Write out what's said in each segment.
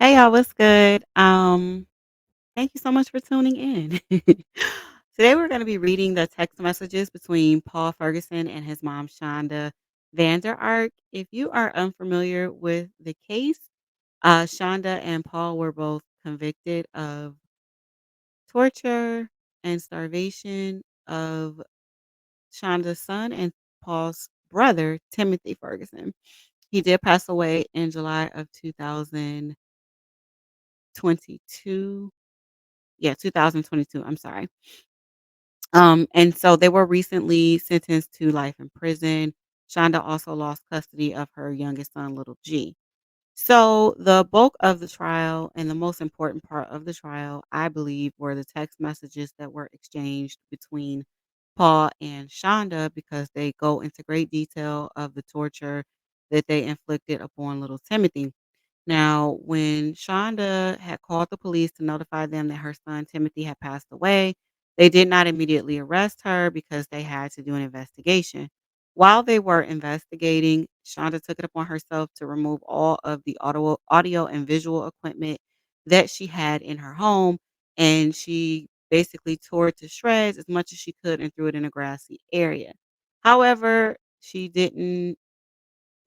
Hey y'all, what's good? Thank you so much for tuning in. Today we're going to be reading the text messages between Paul Ferguson and his mom Shanda Vander Ark. If you are unfamiliar with the case, Shanda and Paul were both convicted of torture and starvation of Shanda's son and Paul's brother, Timothy Ferguson. He did pass away in July of 2022. Yeah, 2022, I'm sorry. And so they were recently sentenced to life in prison. Shonda also lost custody of her youngest son, little G. So the bulk of the trial and the most important part of the trial, I believe, were the text messages that were exchanged between Paul and Shonda because they go into great detail of the torture that they inflicted upon little Timothy. Now, when Shonda had called the police to notify them that her son Timothy had passed away, they did not immediately arrest her because they had to do an investigation. While they were investigating, Shonda took it upon herself to remove all of the audio and visual equipment that she had in her home, and she basically tore it to shreds as much as she could and threw it in a grassy area. However, she didn't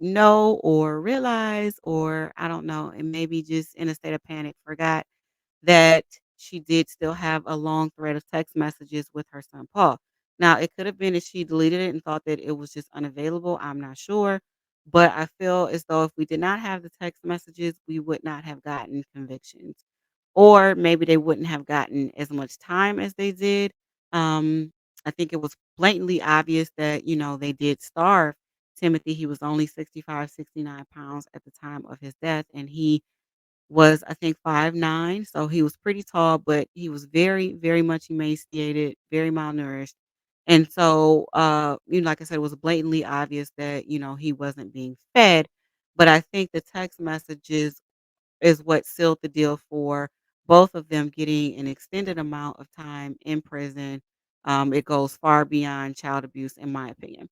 know or realize, or I don't know, and maybe just in a state of panic forgot that she did still have a long thread of text messages with her son Paul. Now, it could have been that she deleted it and thought that it was just unavailable. I'm not sure. But I feel as though if we did not have the text messages, we would not have gotten convictions. Or maybe they wouldn't have gotten as much time as they did. Um, I think it was blatantly obvious that, they did starve Timothy. He was only 65, 69 pounds at the time of his death, and he was, I think, 5'9", so he was pretty tall, but he was very, very much emaciated, very malnourished, and so, like I said, it was blatantly obvious that, he wasn't being fed, but I think the text messages is what sealed the deal for both of them getting an extended amount of time in prison. It goes far beyond child abuse, in my opinion.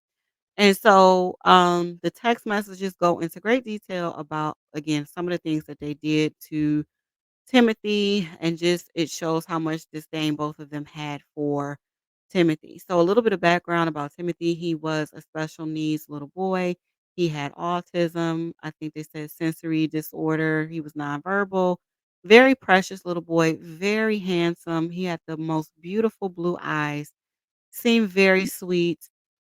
And so, the text messages go into great detail about, again, some of the things that they did to Timothy, and just it shows how much disdain both of them had for Timothy. So, a little bit of background about Timothy: he was a special needs little boy. He had autism. I think they said sensory disorder. He was nonverbal. Very precious little boy, very handsome. He had the most beautiful blue eyes, seemed very sweet,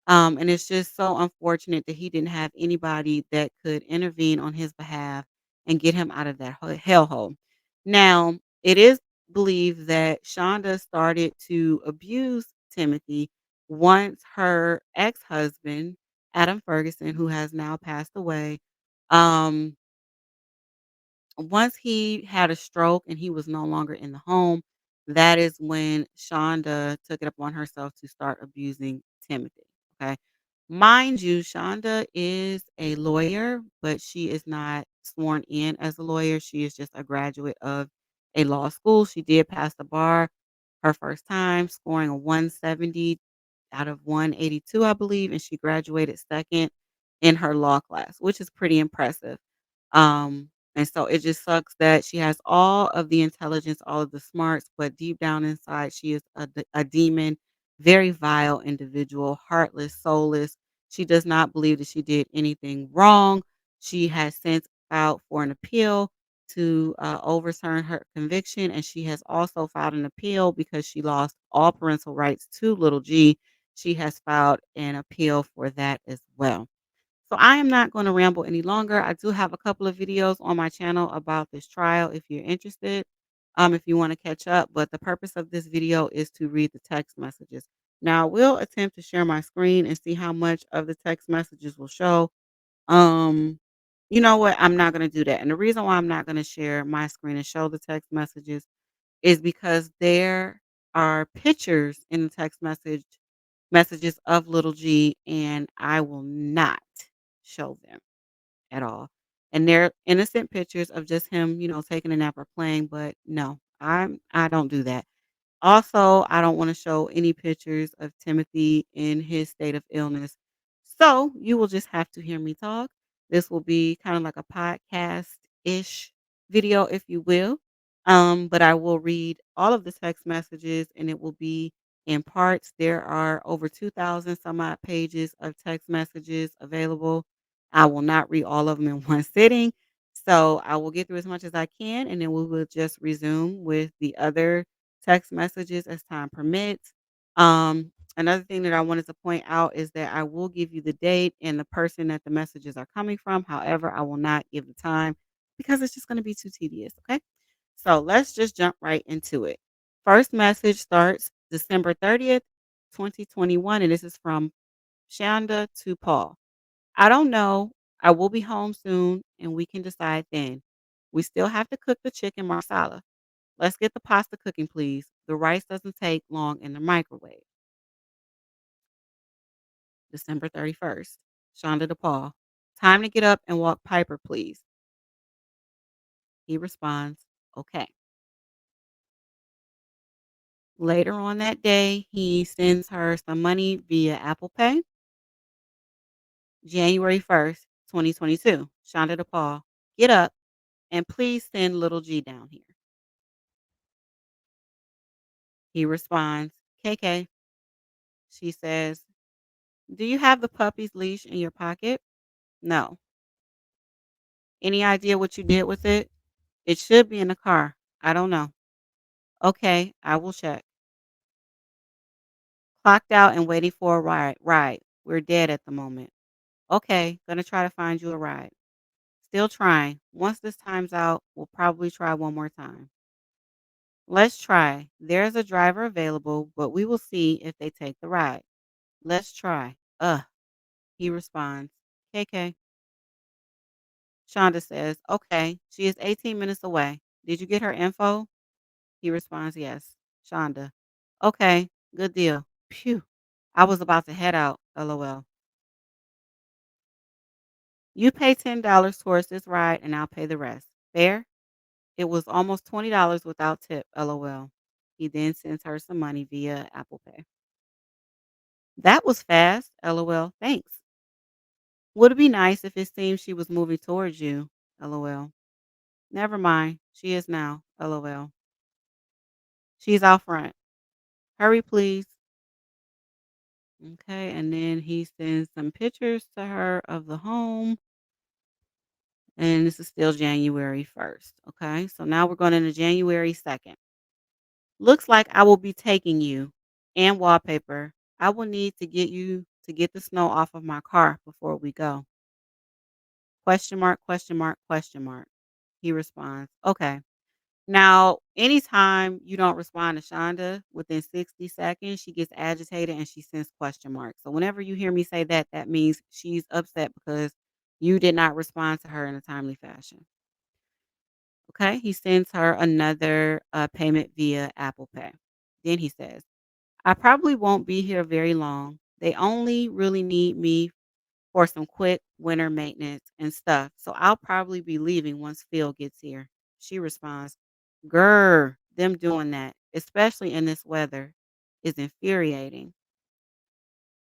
and it's just so unfortunate that he didn't have anybody that could intervene on his behalf and get him out of that hellhole. Now, it is believed that Shonda started to abuse Timothy once her ex-husband, Adam Ferguson, who has now passed away, um, once he had a stroke and he was no longer in the home, that is when Shonda took it upon herself to start abusing Timothy, okay? Mind you, Shonda is a lawyer, but she is not sworn in as a lawyer. She is just a graduate of a law school. She did pass the bar her first time, scoring a 170 out of 182, I believe, and she graduated second in her law class, which is pretty impressive. And so it just sucks that she has all of the intelligence, all of the smarts, but deep down inside, she is a demon, very vile individual, heartless, soulless. She does not believe that she did anything wrong. She has since filed for an appeal to overturn her conviction, and she has also filed an appeal because she lost all parental rights to little G. She has filed an appeal for that as well. So I am not going to ramble any longer. I do have a couple of videos on my channel about this trial if you're interested, if you want to catch up. But the purpose of this video is to read the text messages. Now, I will attempt to share my screen and see how much of the text messages will show. Um, you know what? I'm not going to do that. And the reason why I'm not going to share my screen and show the text messages is because there are pictures in the text messages of little G, and I will not show them at all. And they're innocent pictures of just him, taking a nap or playing, but no, I don't do that. Also, I don't wanna show any pictures of Timothy in his state of illness. So, you will just have to hear me talk. This will be kinda like a podcast-ish video, if you will. But I will read all of the text messages and it will be in parts. There are over 2,000 some odd pages of text messages available. I will not read all of them in one sitting. So I will get through as much as I can and then we will just resume with the other text messages as time permits. Another thing that I wanted to point out is that I will give you the date and the person that the messages are coming from. However, I will not give the time because it's just going to be too tedious. Okay. So let's just jump right into it. First message starts December 30th, 2021. And this is from Shanda to Paul. I don't know. I will be home soon and we can decide then. We still have to cook the chicken marsala. Let's get the pasta cooking, please. The rice doesn't take long in the microwave. December 31st. Shonda to Paul. Time to get up and walk Piper, please. He responds, okay. Later on that day, he sends her some money via Apple Pay. January 1st, 2022. Shonda to Paul. Get up and please send little G down here. He responds, KK. She says, do you have the puppy's leash in your pocket? No. Any idea what you did with it? It should be in the car. I don't know. Okay, I will check. Clocked out and waiting for a ride. We're dead at the moment. Okay, gonna try to find you a ride. Still trying. Once this time's out, we'll probably try one more time. Let's try. There's a driver available, but we will see if they take the ride. Let's try. Ugh. He responds. KK. Shonda says, okay, she is 18 minutes away. Did you get her info? He responds, yes. Shonda. Okay, good deal. Phew. I was about to head out. LOL. You pay $10 towards this ride and I'll pay the rest. Fair? It was almost $20 without tip. LOL. He then sends her some money via Apple Pay. That was fast. LOL. Thanks. Would it be nice if it seemed she was moving towards you? LOL. Never mind. She is now. LOL. She's out front. Hurry, please. Okay. And then he sends some pictures to her of the home. And this is still January 1st. Okay. So now we're going into January 2nd. Looks like I will be taking you and wallpaper. I will need to get you to get the snow off of my car before we go. Question mark, question mark, question mark. He responds, okay. Now, anytime you don't respond to Shonda within 60 seconds, she gets agitated and she sends question marks. So whenever you hear me say that, that means she's upset because you did not respond to her in a timely fashion. Okay. He sends her another payment via Apple Pay. Then he says, I probably won't be here very long. They only really need me for some quick winter maintenance and stuff. So I'll probably be leaving once Phil gets here. She responds, Grr, them doing that, especially in this weather, is infuriating.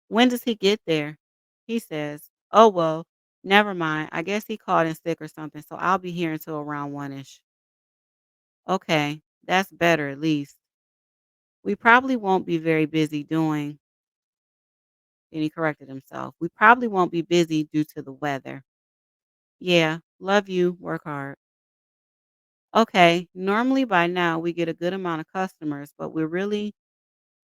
When does he get there? He says, oh, well, never mind. I guess he called in sick or something. So I'll be here until around 1ish. Okay, that's better at least. We probably won't be very busy doing, and he corrected himself. We probably won't be busy due to the weather. Yeah, love you. Work hard. Okay, normally by now we get a good amount of customers, but we're really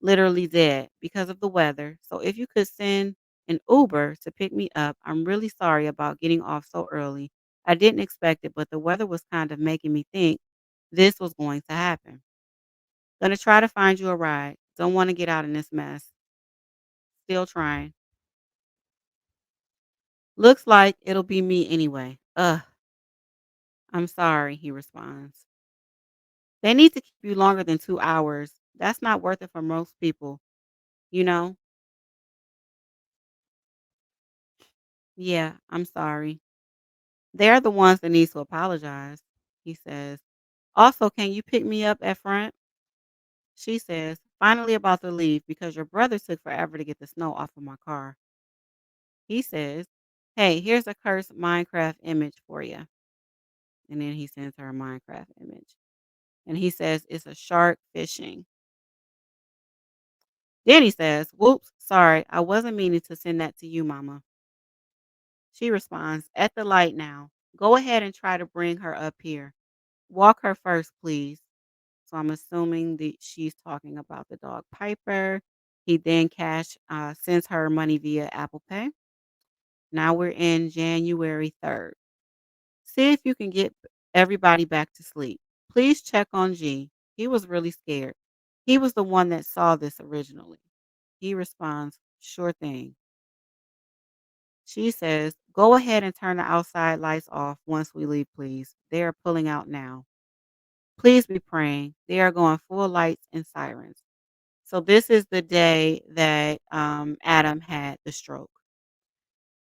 literally dead because of the weather. So if you could send an Uber to pick me up, I'm really sorry about getting off so early. I didn't expect it, but the weather was kind of making me think this was going to happen. Gonna try to find you a ride. Don't want to get out in this mess. Still trying. Looks like it'll be me anyway. Ugh, I'm sorry, he responds. They need to keep you longer than 2 hours. That's not worth it for most people, you know? Yeah, I'm sorry. They're the ones that need to apologize, he says. Also, can you pick me up at front? She says, finally about to leave because your brother took forever to get the snow off of my car. He says, hey, here's a cursed Minecraft image for you. And then he sends her a Minecraft image. And he says, "It's a shark fishing." Then he says, "Whoops, sorry, I wasn't meaning to send that to you, mama." She responds, "At the light now. Go ahead and try to bring her up here. Walk her first, please." So I'm assuming that she's talking about the dog Piper. He then sends her money via Apple Pay. Now we're in January 3rd. See if you can get everybody back to sleep. Please check on G. He was really scared. He was the one that saw this originally. He responds, "Sure thing." She says, "Go ahead and turn the outside lights off once we leave, please. They are pulling out now. Please be praying. They are going full lights and sirens." So this is the day that Adam had the stroke.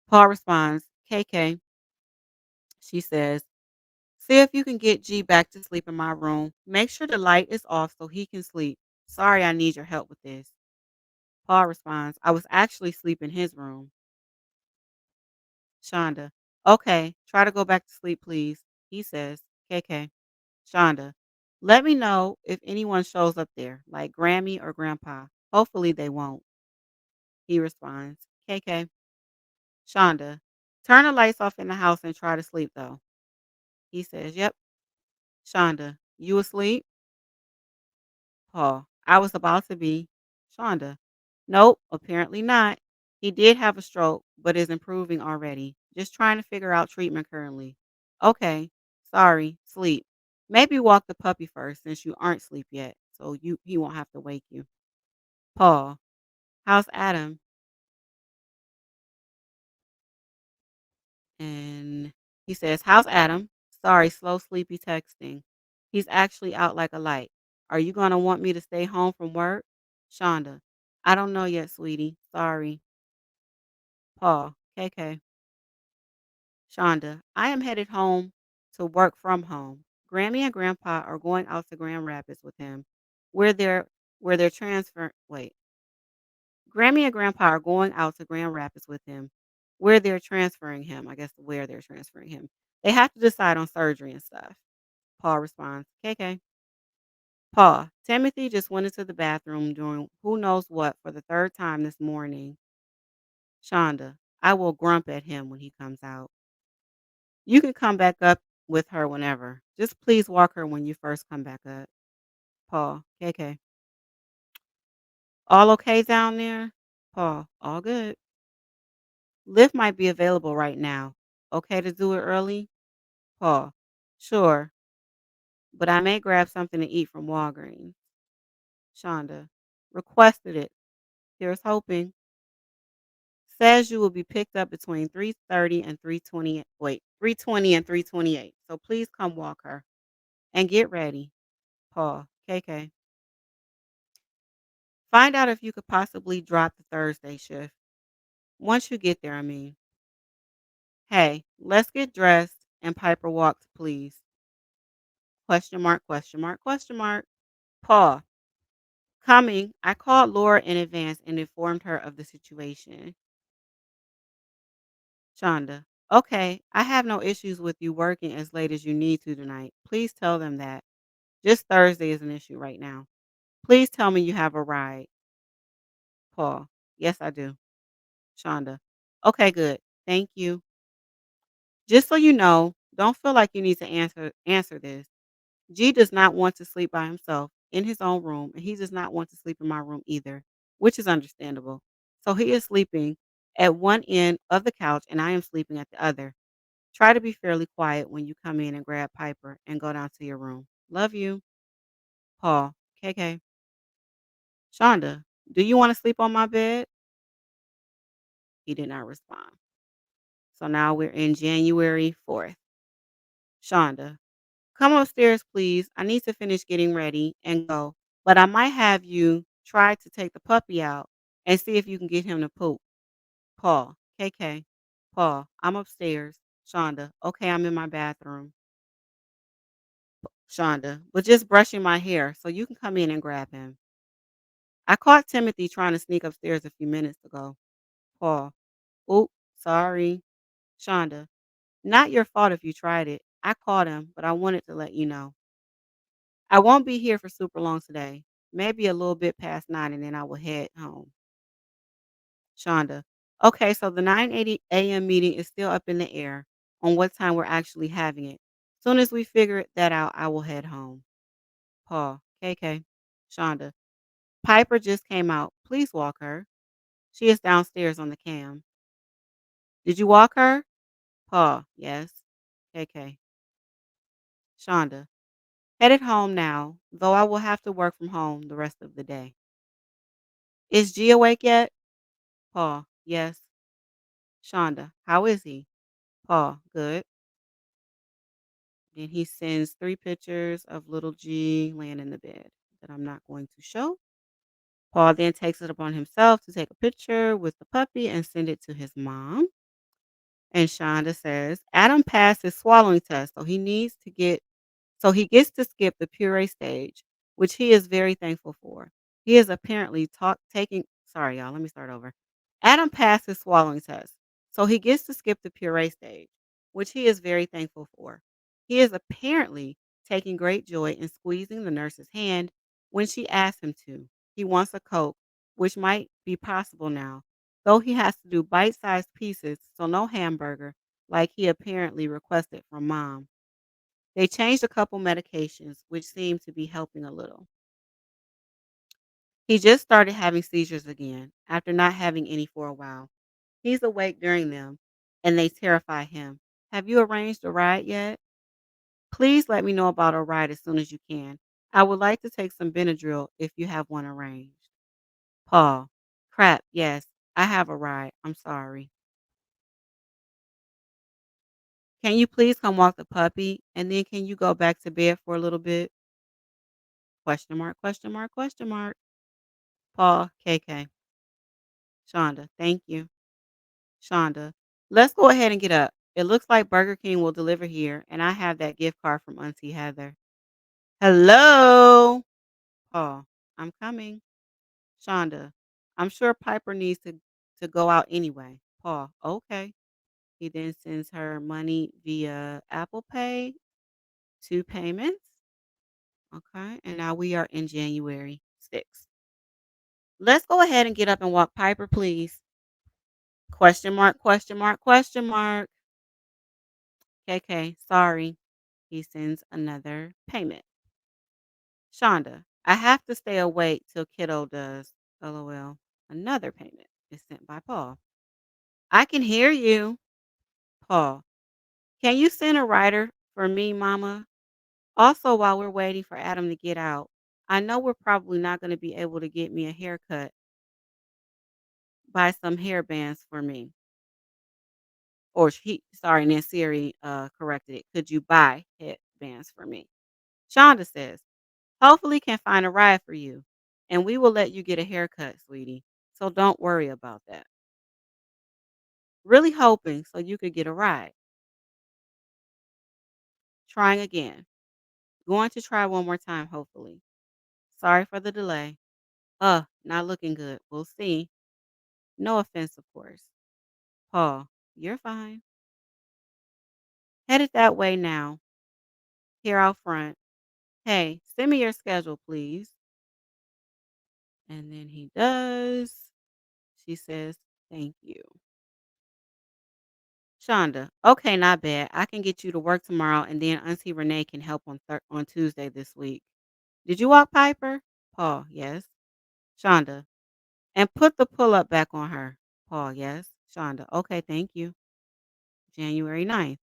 Paul responds, "KK," she says, "see if you can get G back to sleep in my room. Make sure the light is off so he can sleep. Sorry, I need your help with this." Paul responds, "I was actually asleep in his room." Shonda, "Okay, try to go back to sleep, please." He says, "KK." Shonda, "Let me know if anyone shows up there, like Grammy or Grandpa. Hopefully they won't." He responds, "KK." Shonda, "Turn the lights off in the house and try to sleep, though." He says, "Yep." Shonda, "You asleep?" Paul, "I was about to be." Shonda, "Nope, apparently not. He did have a stroke, but is improving already. Just trying to figure out treatment currently." "Okay, sorry, sleep. Maybe walk the puppy first since you aren't asleep yet, so he won't have to wake you." Paul, "How's Adam?" And he says, "How's Adam? Sorry, slow, sleepy texting. He's actually out like a light. Are you going to want me to stay home from work?" Shonda, "I don't know yet, sweetie. Sorry." Paul, "KK." Shonda, "I am headed home to work from home. Grammy and Grandpa are going out to Grand Rapids with him. Where they're where they're transfer wait. Grammy and Grandpa are going out to Grand Rapids with him. Where they're transferring him, I guess where they're transferring him. They have to decide on surgery and stuff." Paul responds, "KK." Paul, "Timothy just went into the bathroom doing who knows what for the third time this morning." Shonda, "I will grump at him when he comes out. You can come back up with her whenever. Just please walk her when you first come back up." Paul, "KK." "All okay down there?" Paul, "All good." "Lift might be available right now. Okay to do it early?" Paul, "Sure, but I may grab something to eat from Walgreens." Shonda, "Requested it. Here's hoping." "Says you will be picked up between 3:30 and 3:20 and 3:28. So please come walk her and get ready." Paul, "KK." "Find out if you could possibly drop the Thursday shift. Once you get there, I mean. Hey, let's get dressed and Piper walks, please." Question mark, question mark, question mark. Paul, "Coming. I called Laura in advance and informed her of the situation." Shonda, "Okay, I have no issues with you working as late as you need to tonight. Please tell them that. Just Thursday is an issue right now. Please tell me you have a ride." Paul, "Yes, I do." Shonda, "Okay, good. Thank you. Just so you know, don't feel like you need to answer this. G does not want to sleep by himself in his own room, and he does not want to sleep in my room either, which is understandable. So he is sleeping at one end of the couch, and I am sleeping at the other. Try to be fairly quiet when you come in and grab Piper and go down to your room. Love you." Paul, "KK." Shonda, "Do you want to sleep on my bed?" He did not respond. So now we're in January 4th. Shonda, "Come upstairs, please. I need to finish getting ready and go, but I might have you try to take the puppy out and see if you can get him to poop." Paul, "KK." Paul, "I'm upstairs." Shonda, "Okay, I'm in my bathroom." Shonda, "But just brushing my hair, so you can come in and grab him. I caught Timothy trying to sneak upstairs a few minutes ago." Paul, "Oop, sorry." Shonda, "Not your fault if you tried it. I called him, but I wanted to let you know. I won't be here for super long today. Maybe a little bit past 9 and then I will head home. Shonda. Okay, so the 9:80 a.m. meeting is still up in the air on what time we're actually having it. Soon as we figure that out, I will head home. Paul. KK. Shonda. Piper just came out. Please walk her. She is downstairs on the cam. Did you walk her? Paul. Yes. KK. Shonda. Headed home now, though I will have to work from home the rest of the day. Is G awake yet? Paul. Yes. Shonda. How is he? Paul. Good. Then he sends 3 pictures of little G laying in the bed that I'm not going to show. Paul then takes it upon himself to take a picture with the puppy and send it to his mom. And Shonda says, Adam passed his swallowing test, so he gets to skip the puree stage, which he is very thankful for. He is apparently taking sorry y'all, let me start over. Adam passed his swallowing test, so he gets to skip the puree stage, which he is very thankful for. He is apparently taking great joy in squeezing the nurse's hand when she asks him to. He wants a Coke, which might be possible now, though he has to do bite-sized pieces, so no hamburger, like he apparently requested from mom. They changed a couple medications, which seem to be helping a little. He just started having seizures again after not having any for a while. He's awake during them, and they terrify him. Have you arranged a ride yet? Please let me know about a ride as soon as you can. I would like to take some Benadryl if you have one arranged. Paul. Crap, yes, I have a ride. I'm sorry. Can you please come walk the puppy, and then can you go back to bed for a little bit? Question mark, question mark, question mark. Paul, KK. Shonda, thank you. Shonda, let's go ahead and get up. It looks like Burger King will deliver here, and I have that gift card from Auntie Heather. Hello? Paul, I'm coming. Shonda, I'm sure Piper needs to go out anyway. Paul, okay. He then sends her money via Apple Pay, 2 payments. Okay. And now we are in January 6th. Let's go ahead and get up and walk Piper, please. Question mark, question mark, question mark. KK, sorry. He sends another payment. Shonda, I have to stay awake till kiddo does. LOL. Another payment is sent by Paul. I can hear you. Paul, can you send a writer for me, Mama? Also, while we're waiting for Adam to get out, I know we're probably not going to be able to get me a haircut. Buy some hair bands for me. Sorry, and then Siri corrected it. Could you buy headbands for me? Shonda says, hopefully can find a ride for you, and we will let you get a haircut, sweetie. So don't worry about that. Really hoping so you could get a ride. Trying again. Going to try one more time, hopefully. Sorry for the delay. Not looking good. We'll see. No offense, of course. Paul, you're fine. Headed that way now. Here out front. Hey, send me your schedule, please. And then he does. She says, thank you. Shonda, okay, not bad. I can get you to work tomorrow, and then Auntie Renee can help on Tuesday this week. Did you walk Piper? Paul, yes. Shonda, and put the pull up back on her. Paul, yes. Shonda, okay, thank you. January 9th.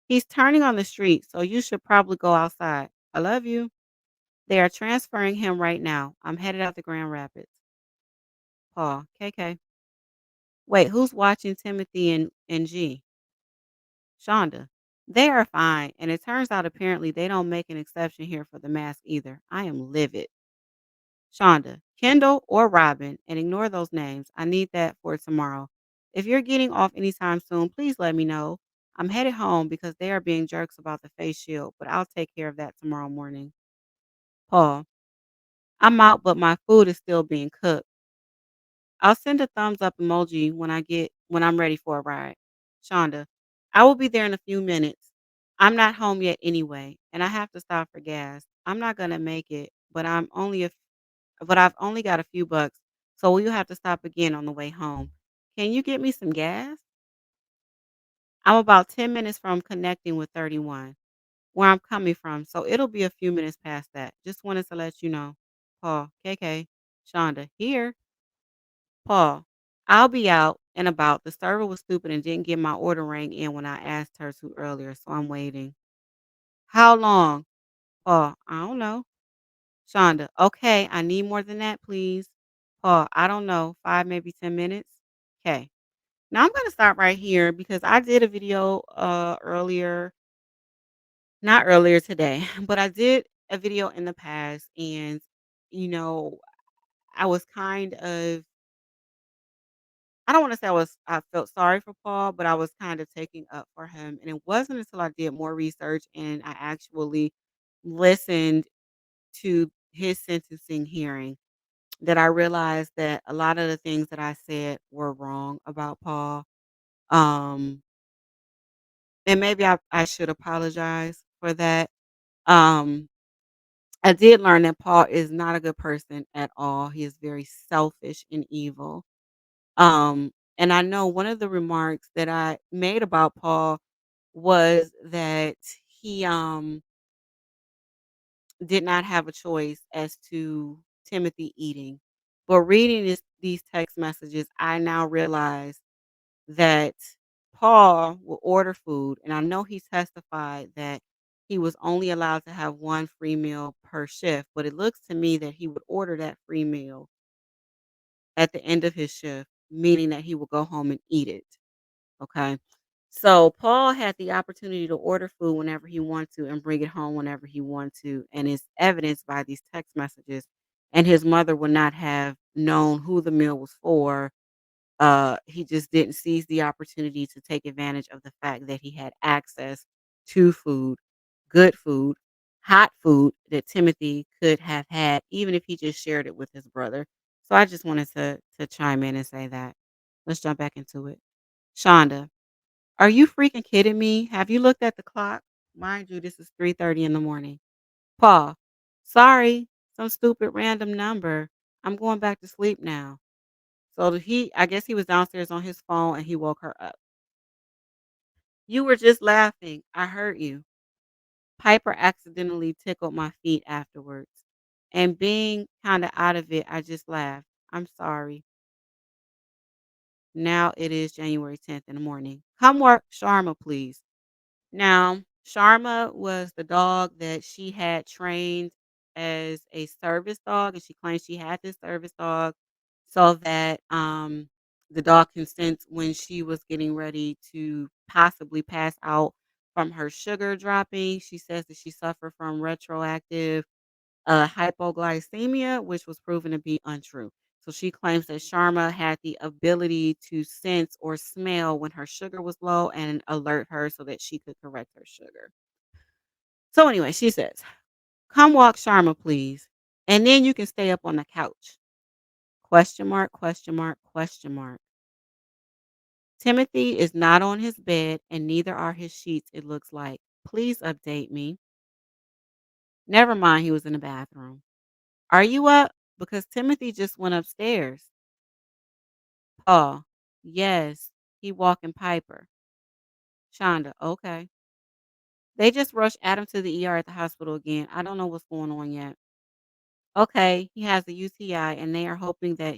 He's turning on the street, so you should probably go outside. I love you. They are transferring him right now. I'm headed out to Grand Rapids. Paul, KK. Wait, who's watching Timothy and G? Shonda. They are fine, and it turns out apparently they don't make an exception here for the mask either. I am livid. Shonda. Kendall or Robin, and ignore those names. I need that for tomorrow. If you're getting off anytime soon, please let me know. I'm headed home because they are being jerks about the face shield, but I'll take care of that tomorrow morning. Paul. I'm out, but my food is still being cooked. I'll send a thumbs up emoji when I'm ready for a ride. Shonda, I will be there in a few minutes. I'm not home yet anyway, and I have to stop for gas. I'm not gonna make it, but I've only got a few bucks, so we'll have to stop again on the way home. Can you get me some gas? I'm about 10 minutes from connecting with 31, where I'm coming from, so it'll be a few minutes past that. Just wanted to let you know. Paul, KK, Shonda, here. Paul, I'll be out and about. The server was stupid and didn't get my order rang in when I asked her to earlier, so I'm waiting. How long? Paul, I don't know. Shonda, okay, I need more than that, please. Paul, I don't know, 5, maybe 10 minutes. Okay. Now I'm gonna stop right here because I did a video earlier, not earlier today, but I did a video in the past and you know, I was kind of I don't want to say I felt sorry for Paul, but I was kind of taking up for him. And it wasn't until I did more research and I actually listened to his sentencing hearing that I realized that a lot of the things that I said were wrong about Paul. Um, and maybe I should apologize for that. Um, I did learn that Paul is not a good person at all. He is very selfish and evil. And I know one of the remarks that I made about Paul was that he did not have a choice as to Timothy eating. But reading these text messages, I now realize that Paul will order food, and I know he testified that he was only allowed to have one free meal per shift, but it looks to me that he would order that free meal at the end of his shift, meaning that he would go home and eat it. Okay. So Paul had the opportunity to order food whenever he wanted to and bring it home whenever he wanted to. And it's evidenced by these text messages. And his mother would not have known who the meal was for. He just didn't seize the opportunity to take advantage of the fact that he had access to food, good food, hot food that Timothy could have had, even if he just shared it with his brother. So I just wanted to chime in and say that. Let's jump back into it. Shonda, are you freaking kidding me? Have you looked at the clock? Mind you, this is 3:30 in the morning. Paul, sorry, some stupid random number. I'm going back to sleep now. So I guess he was downstairs on his phone and he woke her up. You were just laughing. I heard you. Piper accidentally tickled my feet afterwards. And being kind of out of it, I just laughed. I'm sorry. Now it is January 10th in the morning. Come work Sharma, please. Now, Sharma was the dog that she had trained as a service dog, and she claimed she had this service dog so that the dog can sense when she was getting ready to possibly pass out from her sugar dropping. She says that she suffered from retroactive hypoglycemia, which was proven to be untrue. So she claims that Sharma had the ability to sense or smell when her sugar was low and alert her so that she could correct her sugar. So anyway, she says, "Come walk Sharma, please, and then you can stay up on the couch." Question mark, question mark, question mark. Timothy is not on his bed and neither are his sheets, it looks like. Please update me. Never mind, he was in the bathroom. Are you up? Because Timothy just went upstairs. Paul, yes, he walking Piper. Shonda, okay. They just rushed Adam to the ER at the hospital again. I don't know what's going on yet. Okay, he has a UTI and they are hoping that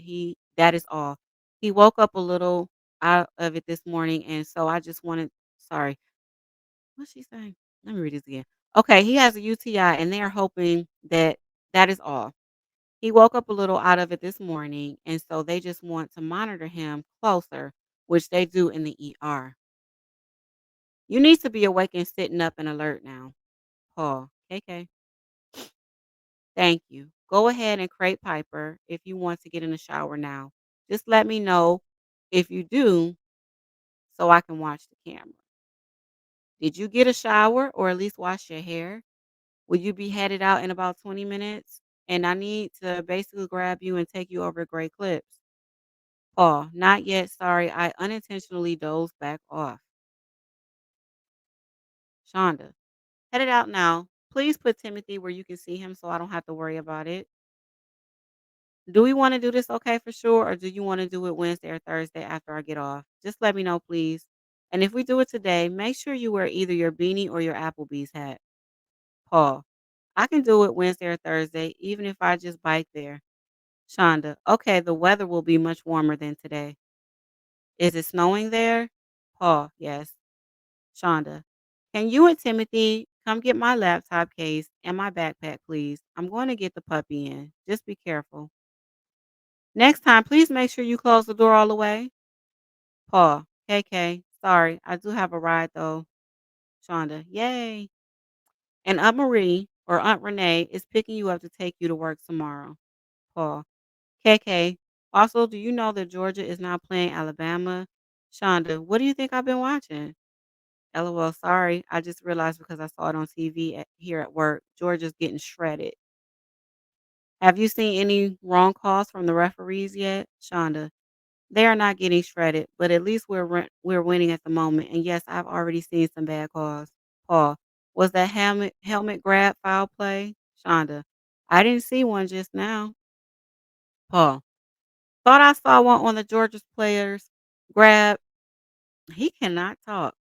that is all. He woke up a little out of it this morning and so I just wanted sorry. What's she saying? Let me read this again. Okay, he has a UTI and they are hoping that that is all. He woke up a little out of it this morning, and so they just want to monitor him closer, which they do in the ER. You need to be awake and sitting up and alert now. Paul, KK, thank you. Go ahead and crate Piper if you want to get in the shower now. Just let me know if you do so I can watch the camera. Did you get a shower or at least wash your hair? Will you be headed out in about 20 minutes? And I need to basically grab you and take you over Great Clips. Paul, not yet, sorry, I unintentionally dozed back off. Shonda. Headed out now. Please put Timothy where you can see him so I don't have to worry about it. Do we wanna do this okay for sure, or do you wanna do it Wednesday or Thursday after I get off? Just let me know, please. And if we do it today, make sure you wear either your beanie or your Applebee's hat. Paul. I can do it Wednesday or Thursday, even if I just bike there. Shonda. Okay, the weather will be much warmer than today. Is it snowing there? Paul. Yes. Shonda. Can you and Timothy come get my laptop case and my backpack, please? I'm going to get the puppy in. Just be careful. Next time, please make sure you close the door all the way. Paul. KK. Sorry, I do have a ride though. Shonda. Yay. And Aunt Marie or Aunt Renee is picking you up to take you to work tomorrow. Paul. KK. Also, do you know that Georgia is now playing Alabama? Shonda. What do you think I've been watching? LOL, sorry. I just realized because I saw it on TV here at work. Georgia's getting shredded. Have you seen any wrong calls from the referees yet? Shonda. They are not getting shredded, but at least we're winning at the moment. And yes, I've already seen some bad calls. Paul. Was that helmet grab foul play? Shonda. I didn't see one just now. Paul. Thought I saw one on the Georgia players grab. He cannot talk.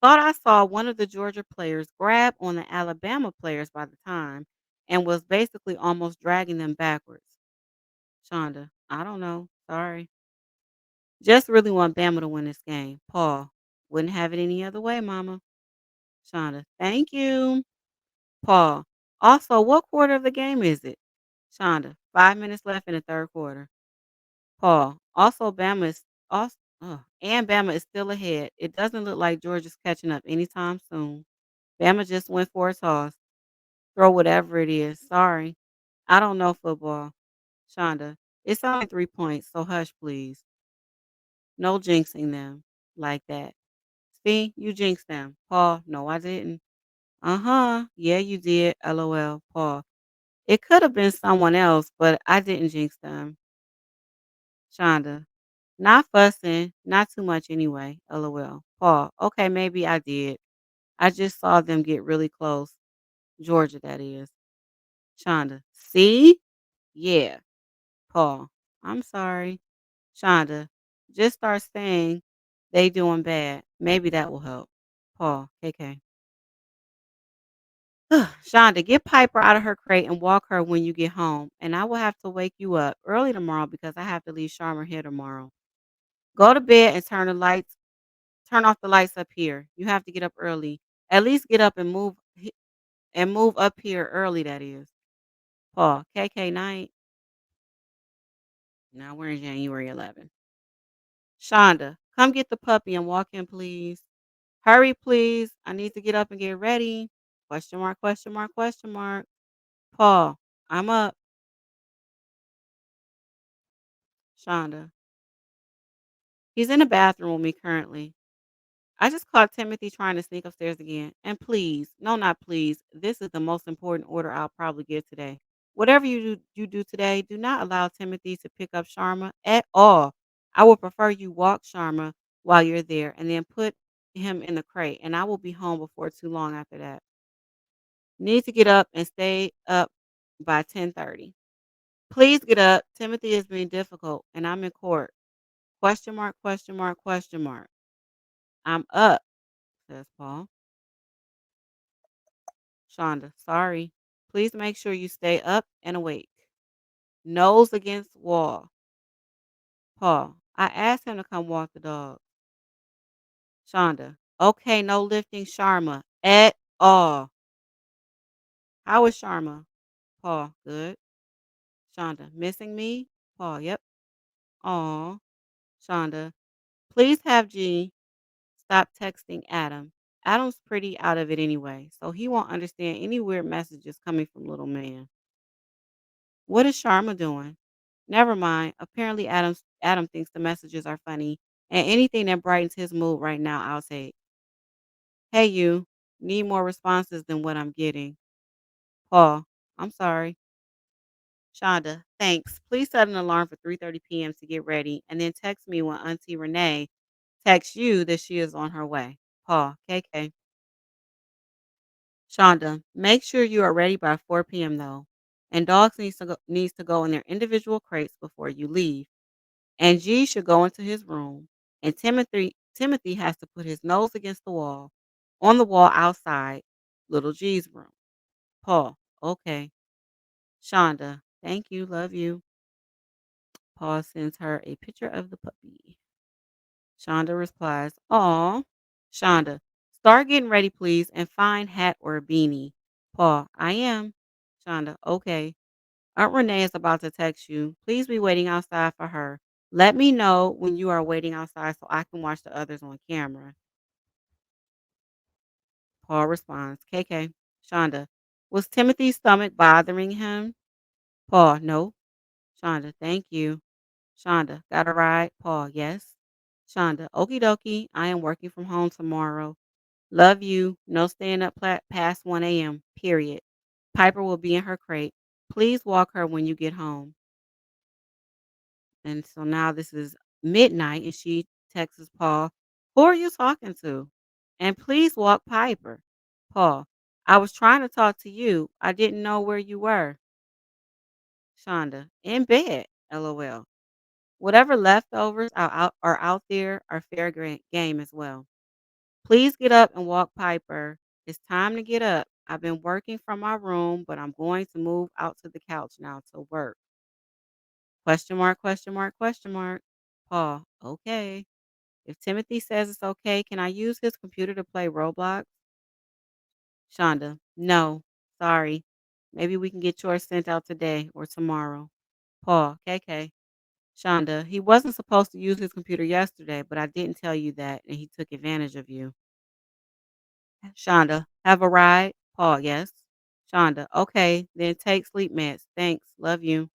Thought I saw one of the Georgia players grab on the Alabama players by the time and was basically almost dragging them backwards. Shonda, I don't know. Sorry. Just really want Bama to win this game. Paul, wouldn't have it any other way, Mama. Shonda, thank you. Paul, also, what quarter of the game is it? Shonda, 5 minutes left in the third quarter. Paul, also, Bama is also, and Bama is still ahead. It doesn't look like Georgia's catching up anytime soon. Bama just went for a toss. Throw whatever it is. Sorry. I don't know football. Shonda, it's only 3 points, so hush, please. No jinxing them like that. See, you jinxed them. Paul, no, I didn't. Uh-huh. Yeah, you did. LOL. Paul. It could have been someone else, but I didn't jinx them. Shonda. Not fussing. Not too much anyway. LOL. Paul. Okay, maybe I did. I just saw them get really close. Georgia, that is. Shonda. See? Yeah. Paul, I'm sorry. Shonda, just start saying they doing bad. Maybe that will help. Paul, KK. Shonda, get Piper out of her crate and walk her when you get home. And I will have to wake you up early tomorrow because I have to leave Sharma here tomorrow. Go to bed and turn off the lights up here. You have to get up early. At least get up and move up here early, that is. Paul, KK night. Now we're in January 11th. Shonda, come get the puppy and walk in, please. Hurry, please. I need to get up and get ready. Question mark, question mark, question mark. Paul, I'm up. Shonda, he's in the bathroom with me currently. I just caught Timothy trying to sneak upstairs again. And please, no, not please. This is the most important order I'll probably give today. Whatever you do today, do not allow Timothy to pick up Sharma at all. I will prefer you walk Sharma while you're there and then put him in the crate. And I will be home before too long after that. Need to get up and stay up by 10:30. Please get up. Timothy is being difficult and I'm in court. Question mark, question mark, question mark. I'm up, says Paul. Shonda, sorry. Please make sure you stay up and awake. Nose against wall. Paul, I asked him to come walk the dog. Shonda, okay, no lifting Sharma at all. How is Sharma? Paul, good. Shonda, missing me? Paul, yep. Aw. Shonda, please have G stop texting Adam. Adam's pretty out of it anyway, so he won't understand any weird messages coming from little man. What is Sharma doing? Never mind. Apparently Adam thinks the messages are funny, and anything that brightens his mood right now, I'll take. Hey you, need more responses than what I'm getting. Paul, I'm sorry. Shonda, thanks. Please set an alarm for 3:30 p.m. to get ready, and then text me when Auntie Renee texts you that she is on her way. Paul, KK. Shonda, make sure you are ready by 4 p.m. though. And dogs needs to go in their individual crates before you leave. And G should go into his room. And Timothy has to put his nose against the wall, on the wall outside little G's room. Paul, okay. Shonda, thank you, love you. Paul sends her a picture of the puppy. Shonda replies, "Aw." Shonda, "Start getting ready, please, and find hat or a beanie." Paul, "I am." Shonda, "Okay. Aunt Renee is about to text you. Please be waiting outside for her. Let me know when you are waiting outside so I can watch the others on camera." Paul responds, "KK." Shonda, "Was Timothy's stomach bothering him?" Paul, "No." Shonda, "Thank you." Shonda, "Got a ride?" Paul, "Yes." Shonda, "Okie dokie. I am working from home tomorrow. Love you. No staying up past 1 a.m. Period. Piper will be in her crate. Please walk her when you get home." And so now this is midnight, and she texts Paul, "Who are you talking to? And please walk Piper." Paul, "I was trying to talk to you. I didn't know where you were." Shonda, "In bed. LOL. Whatever leftovers are out there are fair game as well. Please get up and walk Piper. It's time to get up. I've been working from my room, but I'm going to move out to the couch now to work. Question mark, question mark, question mark. Paul, okay. If Timothy says it's okay, can I use his computer to play Roblox? Shonda, no. Sorry. Maybe we can get yours sent out today or tomorrow. Paul, KK. Shonda, he wasn't supposed to use his computer yesterday, but I didn't tell you that, and he took advantage of you. Shonda, have a ride? Paul, yes. Shonda, okay, then take sleep meds. Thanks. Love you.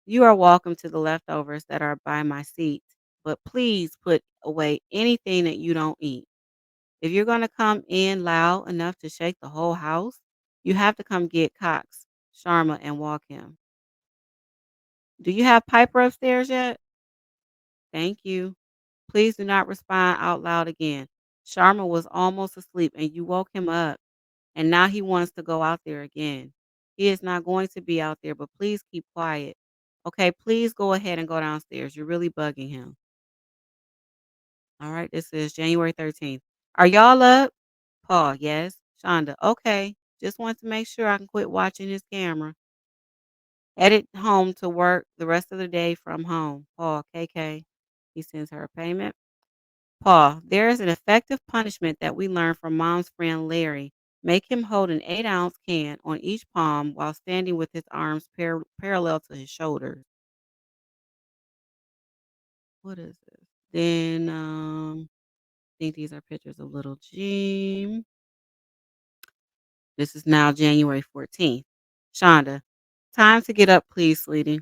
You are welcome to the leftovers that are by my seat, but please put away anything that you don't eat. If you're going to come in loud enough to shake the whole house, you have to come get Cox, Sharma, and walk him. Do you have Piper upstairs yet? Thank you. Please do not respond out loud again. Sharma was almost asleep and you woke him up, and now he wants to go out there again. He is not going to be out there, but please keep quiet. Okay, please go ahead and go downstairs. You're really bugging him. All right, this is January 13th. Are y'all up? Paul, yes. Shonda, okay. Just want to make sure I can quit watching his camera. Headed home to work the rest of the day from home. Paul, KK. He sends her a payment. Paul, there is an effective punishment that we learned from mom's friend Larry. Make him hold an 8-ounce can on each palm while standing with his arms parallel to his shoulders. What is this? Then, I think these are pictures of little G. This is now January 14th. Shonda, time to get up, please, sweetie.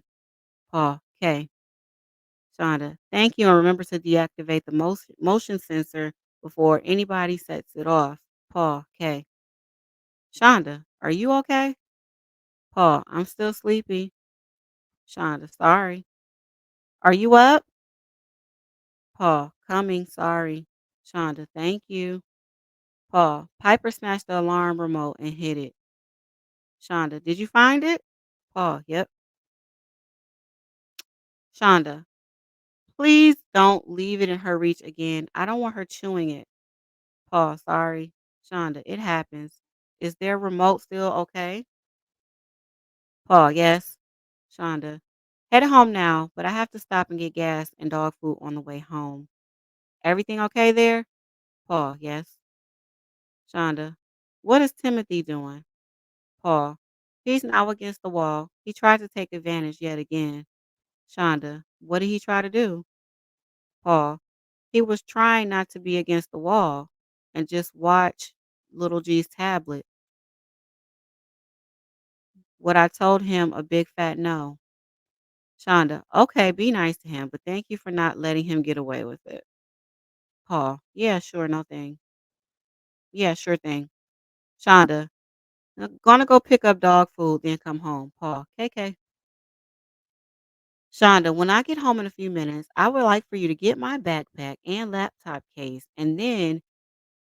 Paul, okay. Shonda, thank you. And remember to deactivate the motion sensor before anybody sets it off. Paul, okay. Shonda, are you okay? Paul, I'm still sleepy. Shonda, sorry. Are you up? Paul, coming, sorry. Shonda, thank you. Paul, Piper smashed the alarm remote and hit it. Shonda, did you find it? Paul, yep. Shonda, please don't leave it in her reach again. I don't want her chewing it. Paul, sorry. Shonda, it happens. Is their remote still okay? Paul, yes. Shonda, headed home now, but I have to stop and get gas and dog food on the way home. Everything okay there? Paul, yes. Shonda, what is Timothy doing? Paul, he's now against the wall. He tried to take advantage yet again. Shonda, what did he try to do? Paul, he was trying not to be against the wall and just watch little G's tablet. What I told him a big fat no. Shonda, okay, be nice to him, but thank you for not letting him get away with it. Paul, yeah, sure, no thing. Yeah, sure thing. Shonda, gonna go pick up dog food, then come home. Paul, KK. Shonda, when I get home in a few minutes, I would like for you to get my backpack and laptop case and then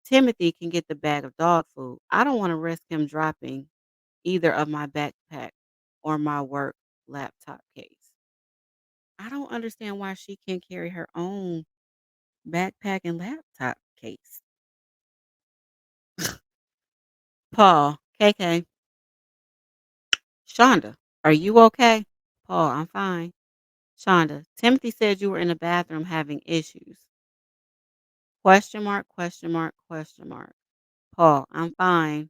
Timothy can get the bag of dog food. I don't want to risk him dropping either of my backpack or my work laptop case. I don't understand why she can't carry her own backpack and laptop case. Paul, KK, Shonda, are you okay? Paul, I'm fine. Shonda, Timothy said you were in the bathroom having issues. Question mark, question mark, question mark. Paul, I'm fine.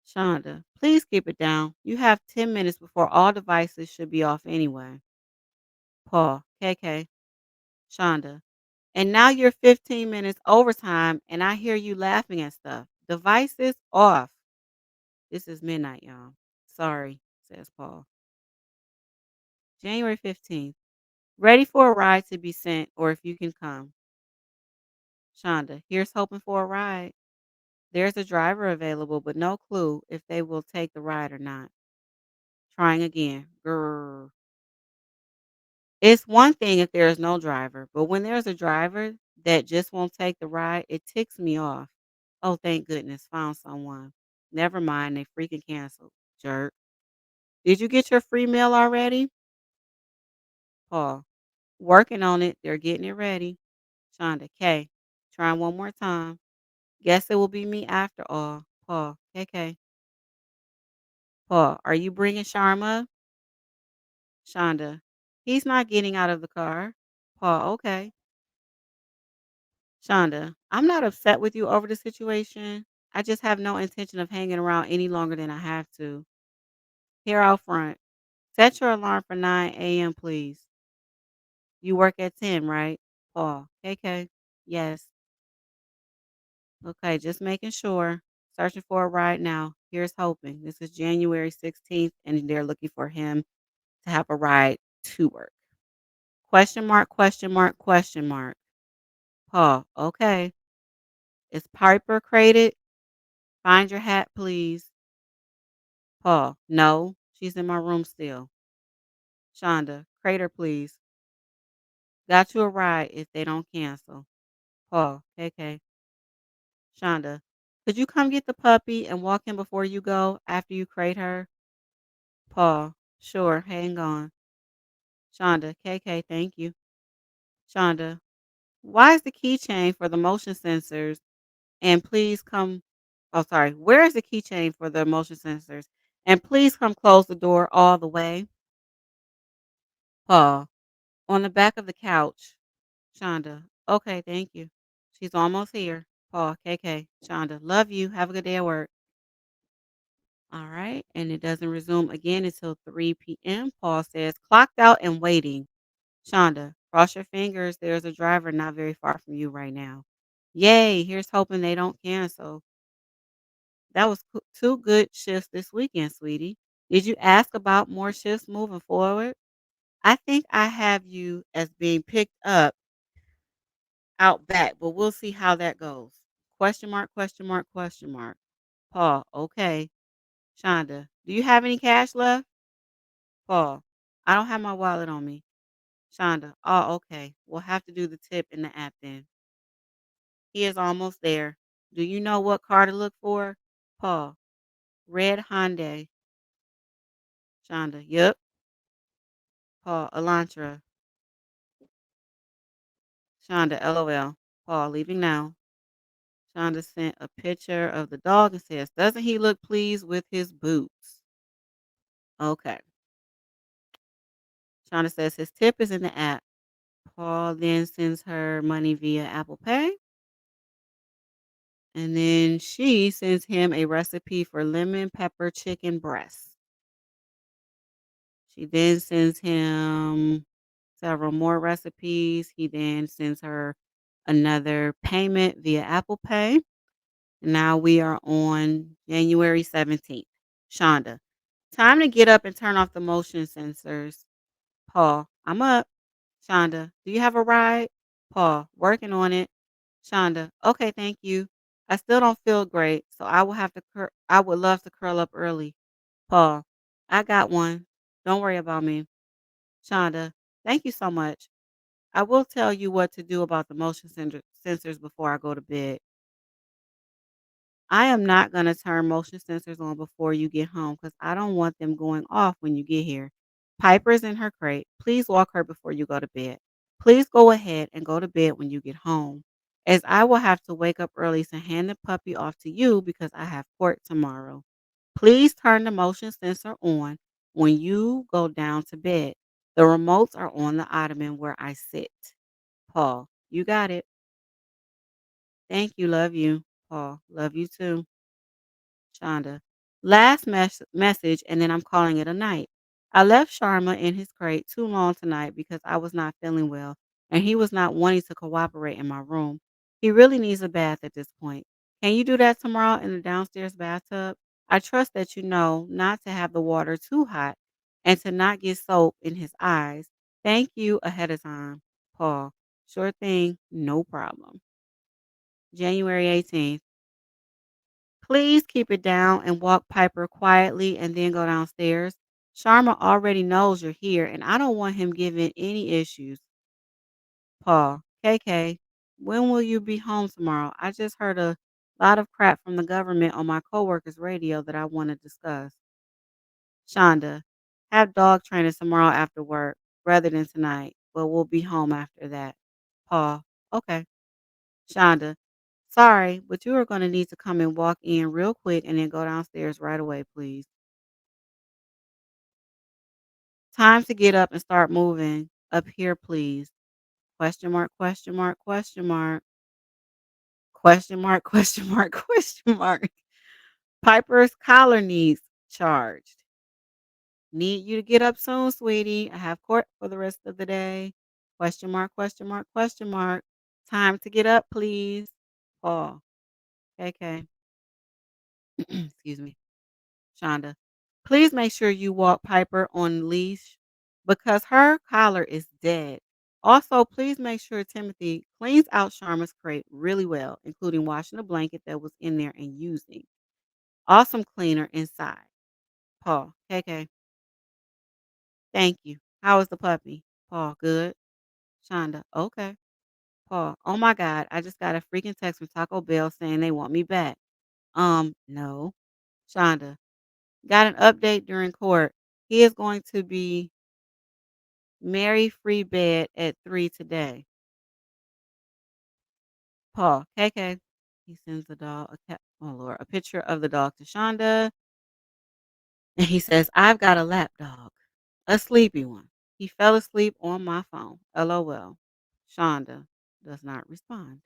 Shonda, please keep it down. You have 10 minutes before all devices should be off anyway. Paul, KK, Shonda, and now you're 15 minutes overtime and I hear you laughing at stuff. Devices off. This is midnight, y'all. Sorry, says Paul. January 15th. Ready for a ride to be sent or if you can come. Shonda, here's hoping for a ride. There's a driver available, but no clue if they will take the ride or not. Trying again. Grr. It's one thing if there is no driver, but when there's a driver that just won't take the ride, it ticks me off. Oh, thank goodness, found someone. Never mind, they freaking canceled. Jerk. Did you get your free meal already? Paul. Working on it. They're getting it ready. Shonda. K. Trying one more time. Guess it will be me after all. Paul. KK. Paul. Are you bringing Sharma? Shonda. He's not getting out of the car. Paul. Okay. Shonda, I'm not upset with you over the situation. I just have no intention of hanging around any longer than I have to. Here out front. Set your alarm for 9 a.m., please. You work at 10, right? Paul. KK. Yes. Okay, just making sure. Searching for a ride now. Here's hoping. This is January 16th, and they're looking for him to have a ride to work. Question mark, question mark, question mark. Paul. Okay. Is Piper crated? Find your hat, please. Paul, no, she's in my room still. Shonda, crater, please. Got you a ride if they don't cancel. Paul, KK. Shonda, could you come get the puppy and walk in before you go after you crate her? Paul, sure, hang on. Shonda, KK, thank you. Shonda, why is the keychain for the motion sensors? And please come, oh, sorry, where is the keychain for the motion sensors? And please come close the door all the way. Paul, on the back of the couch. Shonda, okay, thank you. She's almost here. Paul, KK, Shonda, love you. Have a good day at work. All right. And it doesn't resume again until 3 p.m. Paul says, clocked out and waiting. Shonda, cross your fingers. There's a driver not very far from you right now. Yay. Here's hoping they don't cancel. That was two good shifts this weekend, sweetie. Did you ask about more shifts moving forward? I think I have you as being picked up out back, but we'll see how that goes. Question mark, question mark, question mark. Paul, okay. Shonda, do you have any cash left? Paul, I don't have my wallet on me. Shonda, oh, okay. We'll have to do the tip in the app then. He is almost there. Do you know what car to look for? Paul, red Hyundai. Shonda, yep. Paul, Elantra. Shonda, LOL. Paul, leaving now. Shonda sent a picture of the dog and says, doesn't he look pleased with his boots? Okay. Shonda says his tip is in the app. Paul then sends her money via Apple Pay. And then she sends him a recipe for lemon pepper chicken breast. She then sends him several more recipes. He then sends her another payment via Apple Pay. Now we are on January 17th. Shonda, time to get up and turn off the motion sensors. Paul, I'm up. Shonda, do you have a ride? Paul, working on it. Shonda, okay, thank you. I still don't feel great, so I would love to curl up early. Paul, I got one. Don't worry about me. Shonda, thank you so much. I will tell you what to do about the motion sensors before I go to bed. I am not gonna turn motion sensors on before you get home because I don't want them going off when you get here. Piper's in her crate. Please walk her before you go to bed. Please go ahead and go to bed when you get home, as I will have to wake up early to hand the puppy off to you because I have court tomorrow. Please turn the motion sensor on when you go down to bed. The remotes are on the ottoman where I sit. Paul, you got it. Thank you. Love you. Paul, love you too. Shonda. Last message, and then I'm calling it a night. I left Sharma in his crate too long tonight because I was not feeling well and he was not wanting to cooperate in my room. He really needs a bath at this point. Can you do that tomorrow in the downstairs bathtub? I trust that you know not to have the water too hot and to not get soap in his eyes. Thank you ahead of time. Paul. Sure thing, no problem. January 18th. Please keep it down and walk Piper quietly and then go downstairs. Sharma already knows you're here, and I don't want him giving any issues. Paul, KK, when will you be home tomorrow? I just heard a lot of crap from the government on my coworker's radio that I want to discuss. Shonda, have dog training tomorrow after work rather than tonight, but we'll be home after that. Paul, okay. Shonda, sorry, but you are going to need to come and walk in real quick and then go downstairs right away, please. Time to get up and start moving. Up here, please. Question mark, question mark, question mark. Question mark, question mark, question mark. Piper's collar needs charged. Need you to get up soon, sweetie. I have court for the rest of the day. Question mark, question mark, question mark. Time to get up, please. Paul. Okay. Excuse me. Shonda. Please make sure you walk Piper on leash because her collar is dead. Also, please make sure Timothy cleans out Sharma's crate really well, including washing the blanket that was in there and using. Awesome cleaner inside. Paul. KK. Thank you. How is the puppy? Paul. Good. Shonda. Okay. Paul. Oh my God. I just got a freaking text from Taco Bell saying they want me back. No. Shonda. Got an update during court. He is going to be Mary free bed at 3 today. Paul, KK. He sends the dog a cat. Oh Lord, a picture of the dog to Shonda. And he says, I've got a lap dog. A sleepy one. He fell asleep on my phone. LOL. Shonda does not respond.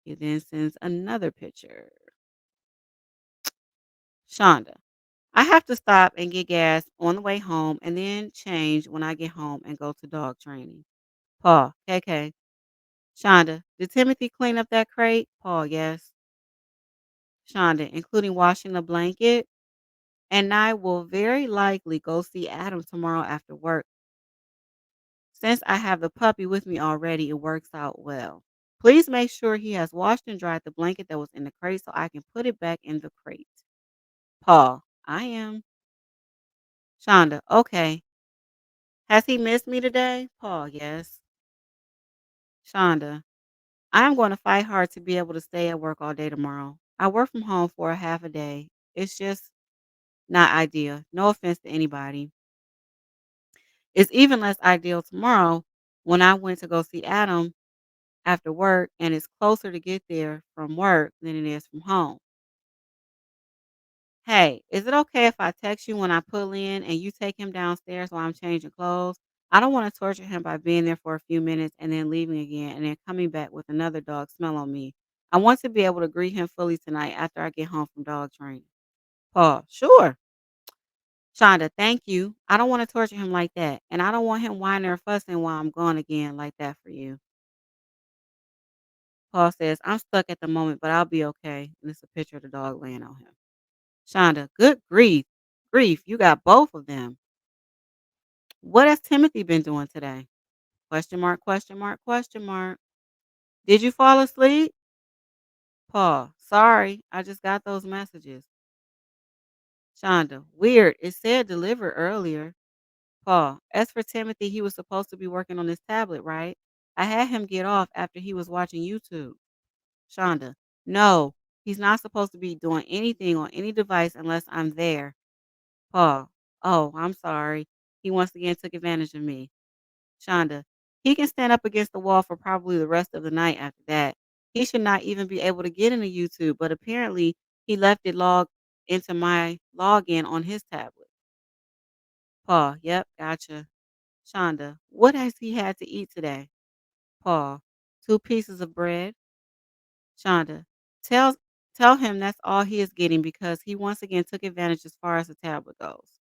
He then sends another picture. Shonda. I have to stop and get gas on the way home and then change when I get home and go to dog training. Paul, KK. Shonda, did Timothy clean up that crate? Paul, yes. Shonda, including washing the blanket. And I will very likely go see Adam tomorrow after work. Since I have the puppy with me already, it works out well. Please make sure he has washed and dried the blanket that was in the crate so I can put it back in the crate. Paul, I am. Shonda, okay. Has he missed me today? Paul, yes. Shonda, I am going to fight hard to be able to stay at work all day tomorrow. I work from home for a half a day. It's just not ideal. No offense to anybody. It's even less ideal tomorrow when I went to go see Adam after work and it's closer to get there from work than it is from home. Hey, is it okay if I text you when I pull in and you take him downstairs while I'm changing clothes? I don't want to torture him by being there for a few minutes and then leaving again and then coming back with another dog smell on me. I want to be able to greet him fully tonight after I get home from dog training. Paul, sure. Shonda, thank you. I don't want to torture him like that. And I don't want him whining or fussing while I'm gone again like that for you. Paul says, I'm stuck at the moment, but I'll be okay. And it's a picture of the dog laying on him. Shonda, good grief. Grief, you got both of them. What has Timothy been doing today? Question mark, question mark, question mark. Did you fall asleep? Paul, sorry, I just got those messages. Shonda, weird. It said delivered earlier. Paul, as for Timothy, he was supposed to be working on his tablet, right? I had him get off after he was watching YouTube. Shonda, no, he's not supposed to be doing anything on any device unless I'm there. Paul, oh, I'm sorry. He once again took advantage of me. Shonda, he can stand up against the wall for probably the rest of the night after that. He should not even be able to get into YouTube, but apparently he left it logged into my login on his tablet. Paul, yep, gotcha. Shonda, what has he had to eat today? Paul, 2 pieces of bread. Shonda, tell tell him that's all he is getting because he once again took advantage as far as the tablet goes.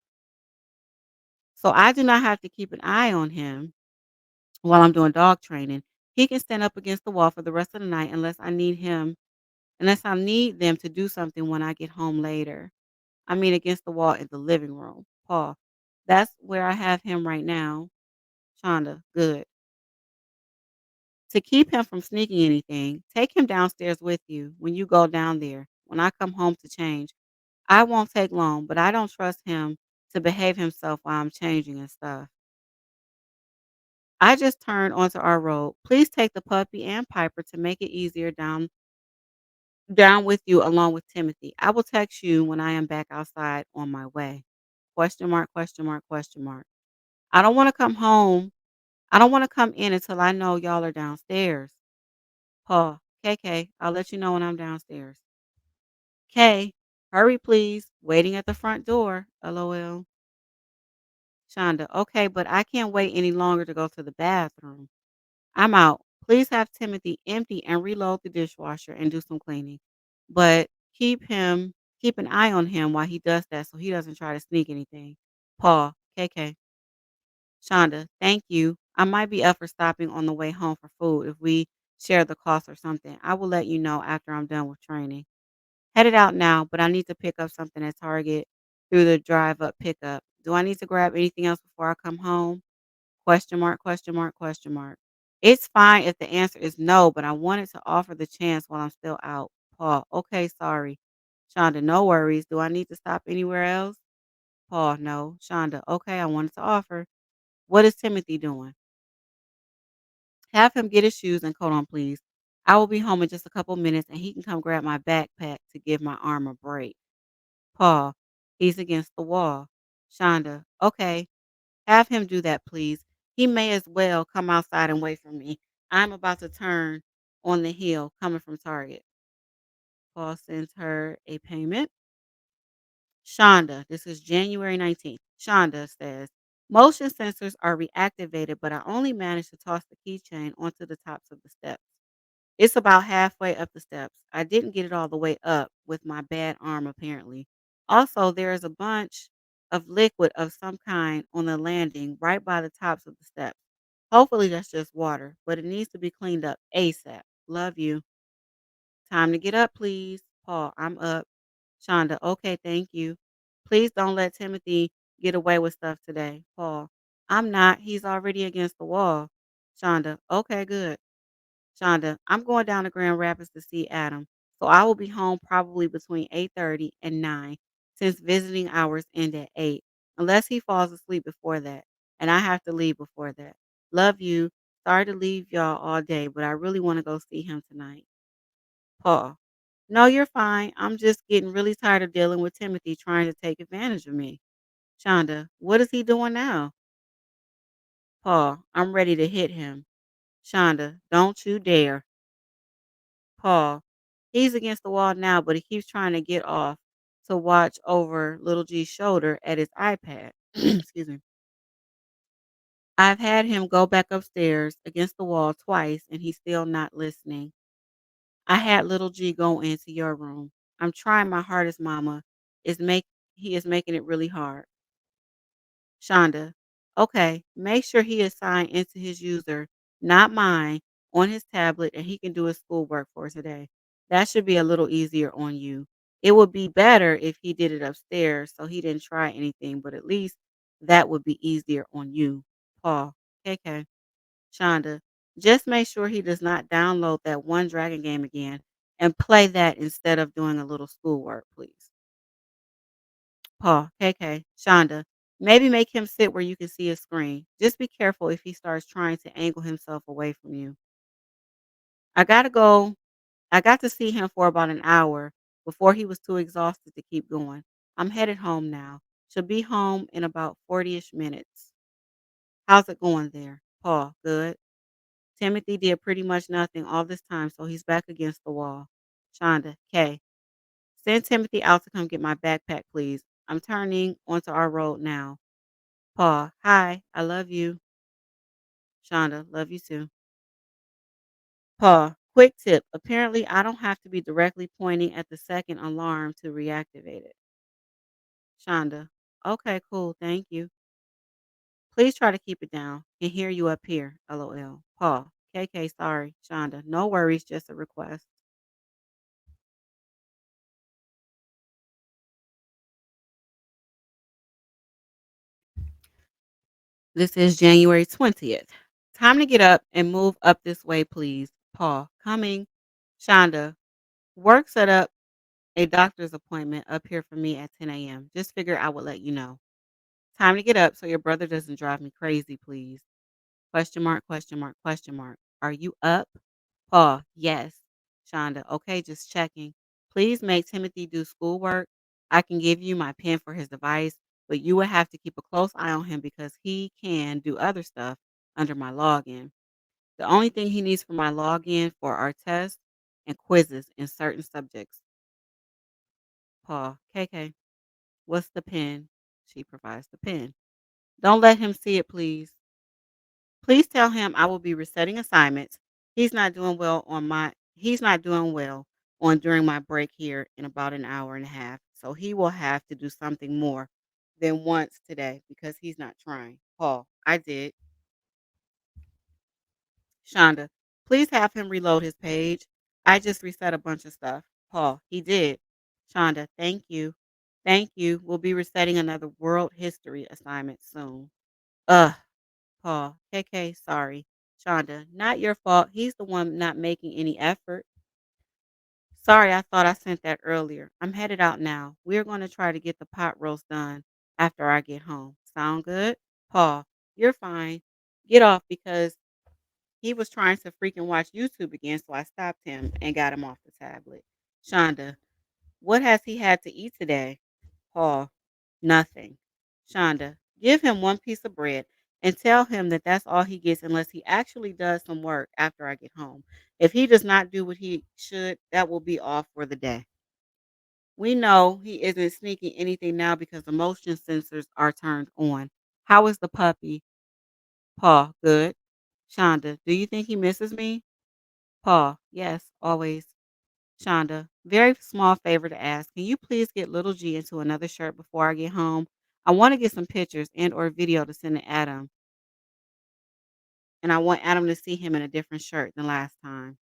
So I do not have to keep an eye on him while I'm doing dog training. He can stand up against the wall for the rest of the night unless I need them to do something when I get home later. I mean against the wall in the living room. Paul, that's where I have him right now. Shonda, good. To keep him from sneaking anything, take him downstairs with you when you go down there. When I come home to change, I won't take long, but I don't trust him to behave himself while I'm changing and stuff. I just turned onto our road. Please take the puppy and Piper to make it easier down with you along with Timothy. I will text you when I am back outside on my way. Question mark, question mark, question mark. I don't want to come home. I don't want to come in until I know y'all are downstairs. Paul, KK, I'll let you know when I'm downstairs. K, hurry please. Waiting at the front door. LOL. Shonda, okay, but I can't wait any longer to go to the bathroom. I'm out. Please have Timothy empty and reload the dishwasher and do some cleaning. But keep an eye on him while he does that so he doesn't try to sneak anything. Paul, KK. Shonda, thank you. I might be up for stopping on the way home for food if we share the cost or something. I will let you know after I'm done with training. Headed out now, but I need to pick up something at Target through the drive up pickup. Do I need to grab anything else before I come home? Question mark, question mark, question mark. It's fine if the answer is no, but I wanted to offer the chance while I'm still out. Paul, okay, sorry. Shonda, no worries. Do I need to stop anywhere else? Paul, no. Shonda, okay, I wanted to offer. What is Timothy doing? Have him get his shoes and coat on, please. I will be home in just a couple minutes and he can come grab my backpack to give my arm a break. Paul, he's against the wall. Shonda, okay, have him do that, please. He may as well come outside and wait for me. I'm about to turn on the hill coming from Target. Paul sends her a payment. Shonda, this is January 19th. Shonda says, motion sensors are reactivated, but I only managed to toss the keychain onto the tops of the steps. It's about halfway up the steps. I didn't get it all the way up with my bad arm, apparently. Also, there is a bunch of liquid of some kind on the landing right by the tops of the steps. Hopefully, that's just water, but it needs to be cleaned up ASAP. Love you. Time to get up, please. Paul, I'm up. Shonda, okay, thank you. Please don't let Timothy get away with stuff today. Paul, I'm not. He's already against the wall. Shonda, okay, good. Shonda, I'm going down to Grand Rapids to see Adam, so I will be home probably between 8:30 and 9 since visiting hours end at 8, unless he falls asleep before that, and I have to leave before that. Love you. Sorry to leave y'all all day, but I really want to go see him tonight. Paul, no, you're fine. I'm just getting really tired of dealing with Timothy trying to take advantage of me. Shonda, what is he doing now? Paul, I'm ready to hit him. Shonda, don't you dare. Paul, he's against the wall now, but he keeps trying to get off to watch over little G's shoulder at his iPad. Excuse me. I've had him go back upstairs against the wall twice and he's still not listening. I had little G go into your room. I'm trying my hardest, mama. Is make He is making it really hard. Shonda, okay, make sure he is signed into his user, not mine, on his tablet and he can do his schoolwork for today. That should be a little easier on you. It would be better if he did it upstairs so he didn't try anything, but at least that would be easier on you. Paul, KK. Shonda, just make sure he does not download that one dragon game again and play that instead of doing a little schoolwork, please. Paul, KK. Shonda, Maybe make him sit where you can see his screen. Just be careful if he starts trying to angle himself away from you. I gotta go. I got to see him for about an hour before he was too exhausted to keep going. I'm headed home now. Should be home in about 40-ish minutes. How's it going there? Paul, good. Timothy did pretty much nothing all this time, so he's back against the wall. Shonda, K. Send Timothy out to come get my backpack, please. I'm turning onto our road now. Paul, hi, I love you. Shonda, love you too. Paul, quick tip. Apparently, I don't have to be directly pointing at the second alarm to reactivate it. Shonda, okay, cool, thank you. Please try to keep it down. Can hear you up here. LOL. Paul, KK, sorry. Shonda, no worries, just a request. This is January 20th. Time to get up and move up this way, please. Paul, coming. Shonda, work set up a doctor's appointment up here for me at 10 a.m. Just figure I would let you know. Time to get up so your brother doesn't drive me crazy, please. Question mark, question mark, question mark. Are you up? Paul, yes. Shonda, okay, just checking. Please make Timothy do schoolwork. I can give you my pen for his device, but you will have to keep a close eye on him because he can do other stuff under my login. The only thing he needs for my login for our tests and quizzes in certain subjects. Paul, KK, what's the pen? She provides the pen. Don't let him see it, please. Please tell him I will be resetting assignments. He's not doing well on during my break here in about an hour and a half. So he will have to do something more than once today because he's not trying. Paul, I did. Shonda, please have him reload his page. I just reset a bunch of stuff. Paul, he did. Shonda, thank you. Thank you. We'll be resetting another world history assignment soon. Ugh. Paul, KK, sorry. Shonda, not your fault. He's the one not making any effort. Sorry, I thought I sent that earlier. I'm headed out now. We're going to try to get the pot roast done after I get home. Sound good? Paul, you're fine. Get off because he was trying to freaking watch YouTube again, so I stopped him and got him off the tablet. Shonda, what has he had to eat today? Paul, nothing. Shonda, give him one piece of bread and tell him that that's all he gets unless he actually does some work after I get home. If he does not do what he should, that will be off for the day. We know he isn't sneaking anything now because the motion sensors are turned on. How is the puppy? Paul, good. Shonda, do you think he misses me? Paul, yes, always. Shonda, very small favor to ask. Can you please get little G into another shirt before I get home? I want to get some pictures and or video to send to Adam, and I want Adam to see him in a different shirt than last time.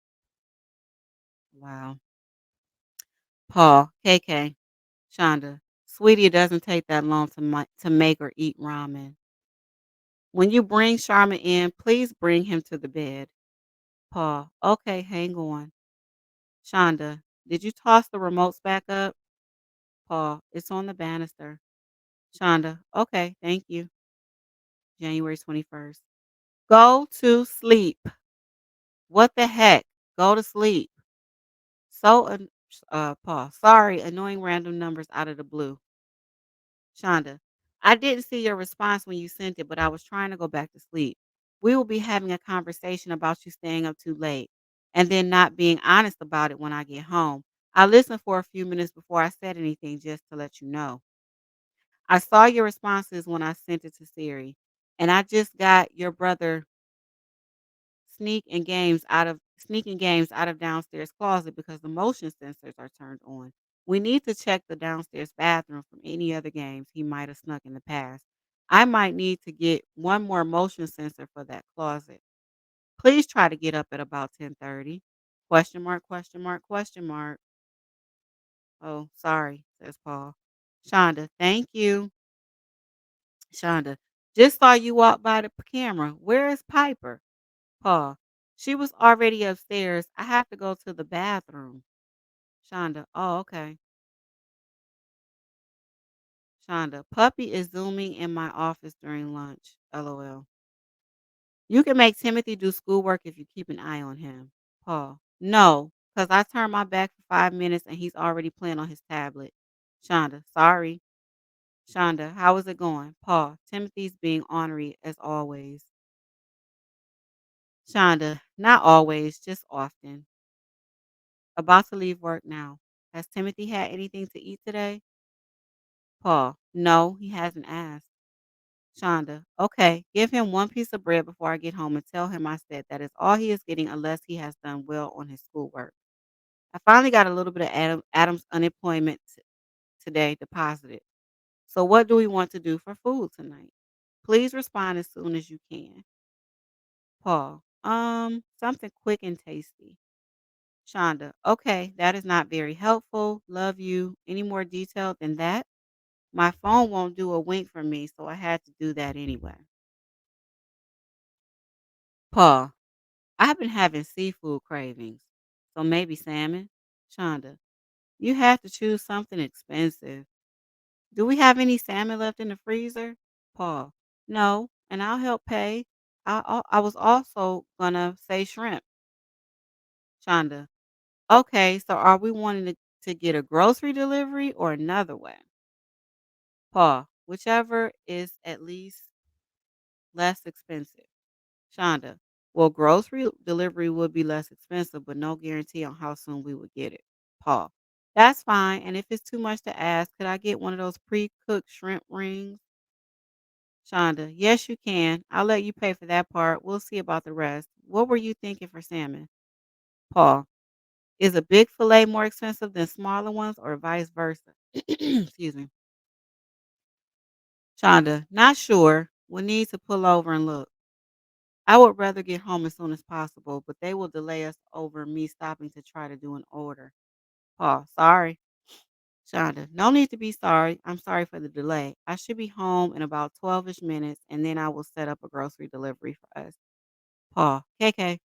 Wow. Paul, KK, Shonda, sweetie, it doesn't take that long to make or eat ramen. When you bring Sharma in, please bring him to the bed. Paul, okay, hang on. Shonda, did you toss the remotes back up? Paul, it's on the banister. Shonda, okay, thank you. January 21st. Go to sleep. What the heck? Go to sleep. Paul, sorry, annoying random numbers out of the blue. Shonda, I didn't see your response when you sent it, but I was trying to go back to sleep. We will be having a conversation about you staying up too late and then not being honest about it when I get home. I listened for a few minutes before I said anything just to let you know. I saw your responses when I sent it to Siri, and I just got your brother sneaking games out of downstairs closet because the motion sensors are turned on. We need to check the downstairs bathroom from any other games he might have snuck in the past. I might need to get one more motion sensor for that closet. Please try to get up at about 10:30. Question mark, question mark, question mark. Oh, sorry, says Paul. Shonda, thank you. Shonda, just saw you walk by the camera. Where is Piper? Paul, she was already upstairs. I have to go to the bathroom. Shonda, oh, okay. Shonda, puppy is zooming in my office during lunch. LOL. You can make Timothy do schoolwork if you keep an eye on him. Paul. No, because I turned my back for 5 minutes and he's already playing on his tablet. Shonda. Sorry. Shonda. How is it going? Paul. Timothy's being ornery as always. Shonda. Not always, just often. About to leave work now. Has Timothy had anything to eat today? Paul. No, he hasn't asked. Shonda. Okay, give him one piece of bread before I get home and tell him I said that is all he is getting unless he has done well on his schoolwork. I finally got a little bit of Adam's unemployment today deposited. So what do we want to do for food tonight? Please respond as soon as you can. Paul. Something quick and tasty. Shonda. Okay, that is not very helpful. Love you. Any more detail than that? My phone won't do a wink for me, so I had to do that anyway. Paul. I've been having seafood cravings, so maybe salmon. Shonda. You have to choose something expensive. Do we have any salmon left in the freezer? Paul. No, and I'll help pay. I was also gonna say shrimp. Shonda. Okay, so are we wanting to get a grocery delivery or another way? Paul. Whichever is at least less expensive. Shonda. Well, grocery delivery would be less expensive, but no guarantee on how soon we would get it. Paul. That's fine. And if it's too much to ask, could I get one of those pre-cooked shrimp rings? Shonda. Yes, you can. I'll let you pay for that part. We'll see about the rest. What were you thinking for salmon? Paul. Is a big fillet more expensive than smaller ones or vice versa? Excuse me. Shonda. Not sure. We'll need to pull over and look. I would rather get home as soon as possible, but they will delay us over me stopping to try to do an order. Paul, sorry. Shonda, no need to be sorry. I'm sorry for the delay. I should be home in about 12-ish minutes, and then I will set up a grocery delivery for us. Paul, KK.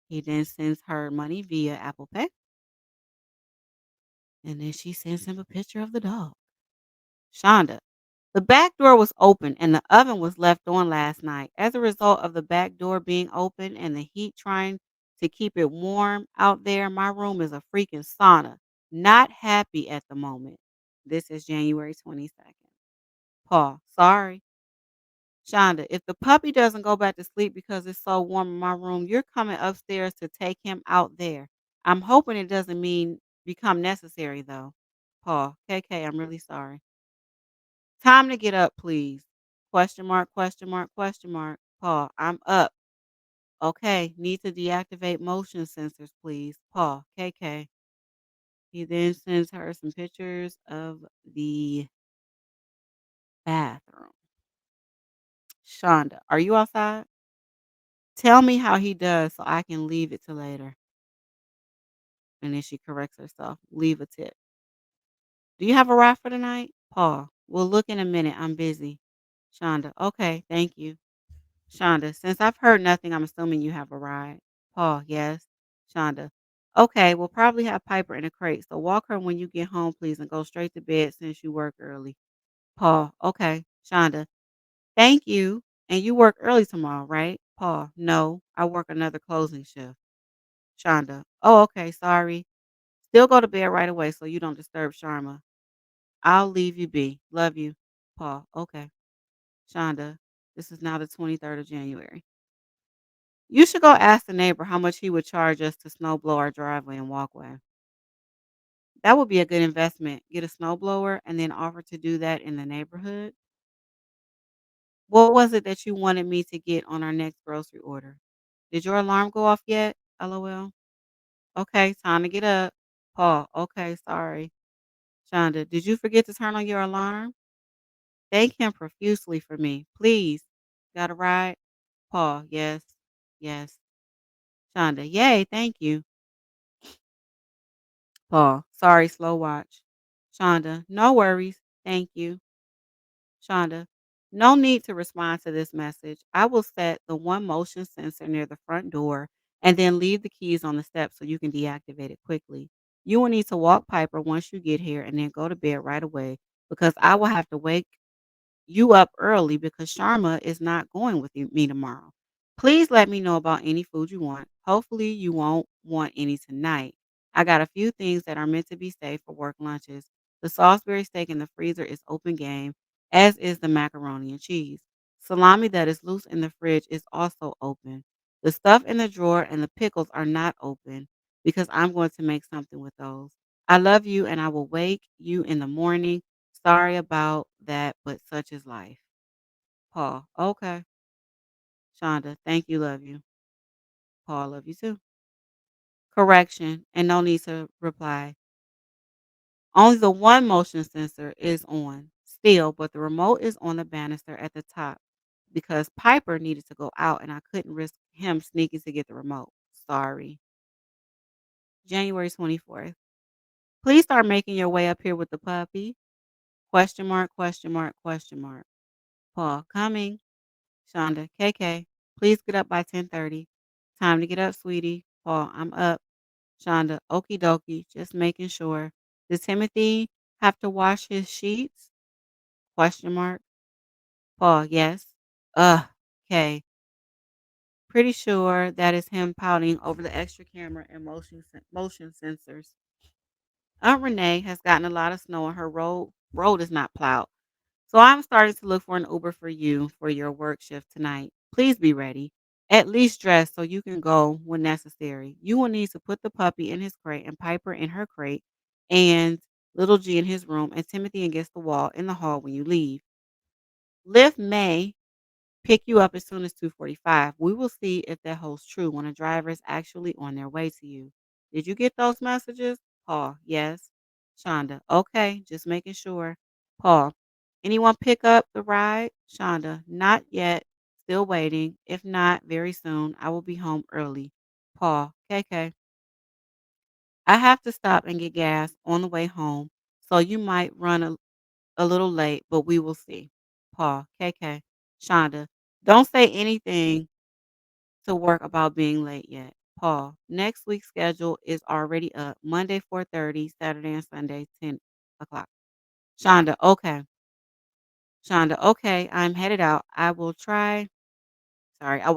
He then sends her money via Apple Pay, and then she sends him a picture of the dog. Shonda, the back door was open and the oven was left on last night. As a result of the back door being open and the heat trying to keep it warm out there, my room is a freaking sauna. Not happy at the moment. This is January 22nd. Paul, sorry. Shonda, if the puppy doesn't go back to sleep because it's so warm in my room, you're coming upstairs to take him out there. I'm hoping it doesn't mean become necessary though. Paul, KK, I'm really sorry. Time to get up, please. Question mark, question mark, question mark. Paul, I'm up. Okay, need to deactivate motion sensors, please. Paul, KK. He then sends her some pictures of the bathroom. Shonda, are you outside? Tell me how he does so I can leave it to later. And then she corrects herself. Leave a tip. Do you have a ride for tonight? Paul, we'll look in a minute. I'm busy. Shonda, okay, thank you. Shonda, since I've heard nothing, I'm assuming you have a ride. Paul, yes. Shonda, okay, we'll probably have Piper in a crate, so walk her when you get home, please, and go straight to bed since you work early. Paul, okay. Shonda, thank you. And you work early tomorrow, right? Paul, no, I work another closing shift. Shonda, oh, okay, sorry. Still go to bed right away so you don't disturb Sharma. I'll leave you be. Love you. Paul, okay. Shonda, this is now the 23rd of January. You should go ask the neighbor how much he would charge us to snow blow our driveway and walkway. That would be a good investment. Get a snowblower and then offer to do that in the neighborhood. What was it that you wanted me to get on our next grocery order? Did your alarm go off yet? LOL. Okay, time to get up. Paul, okay, sorry. Shonda, did you forget to turn on your alarm? Thank him profusely for me. Please. Got a ride? Paul, yes. Yes. Shonda, yay, thank you. Paul, sorry, slow watch. Shonda, no worries. Thank you. Shonda, no need to respond to this message. I will set the one motion sensor near the front door and then leave the keys on the steps so you can deactivate it quickly. You will need to walk Piper once you get here and then go to bed right away. because I will have to wake you up early because Sharma is not going with me tomorrow. Please let me know about any food you want. Hopefully, you won't want any tonight. I got a few things that are meant to be saved for work lunches. The Salisbury steak in the freezer is open game, as is the macaroni and cheese. Salami that is loose in the fridge is also open. The stuff in the drawer and the pickles are not open because I'm going to make something with those. I love you and I will wake you in the morning. Sorry about that, but such is life. Paul, okay. Shonda, thank you, love you. Paul, love you too. Correction, and no need to reply. Only the one motion sensor is on still, but the remote is on the banister at the top because Piper needed to go out and I couldn't risk him sneaking to get the remote. Sorry. January 24th. Please start making your way up here with the puppy. Question mark, question mark, question mark. Paul, coming. Shonda, KK, please get up by 10:30. Time to get up, sweetie. Paul, I'm up. Shonda, okie dokie, just making sure. Does Timothy have to wash his sheets? Question mark. Paul, yes. Okay. Pretty sure that is him pouting over the extra camera and motion sensors. Aunt Renee has gotten a lot of snow and her road is not plowed. So I'm starting to look for an Uber for you for your work shift tonight. Please be ready. At least dress so you can go when necessary. You will need to put the puppy in his crate and Piper in her crate and little G in his room and Timothy against the wall in the hall when you leave. Lyft May pick you up as soon as 2:45. We will see if that holds true when a driver is actually on their way to you. Did you get those messages? Paul, yes. Shonda, okay, just making sure. Paul, anyone pick up the ride? Shonda, not yet. Still waiting. If not, very soon. I will be home early. Paul, KK, I have to stop and get gas on the way home, so you might run a little late, but we will see. Paul, KK, Shonda, don't say anything to work about being late yet. Paul, next week's schedule is already up. Monday 4:30, Saturday and Sunday 10 o'clock. Shonda, okay. Shonda, okay, I'm headed out. I will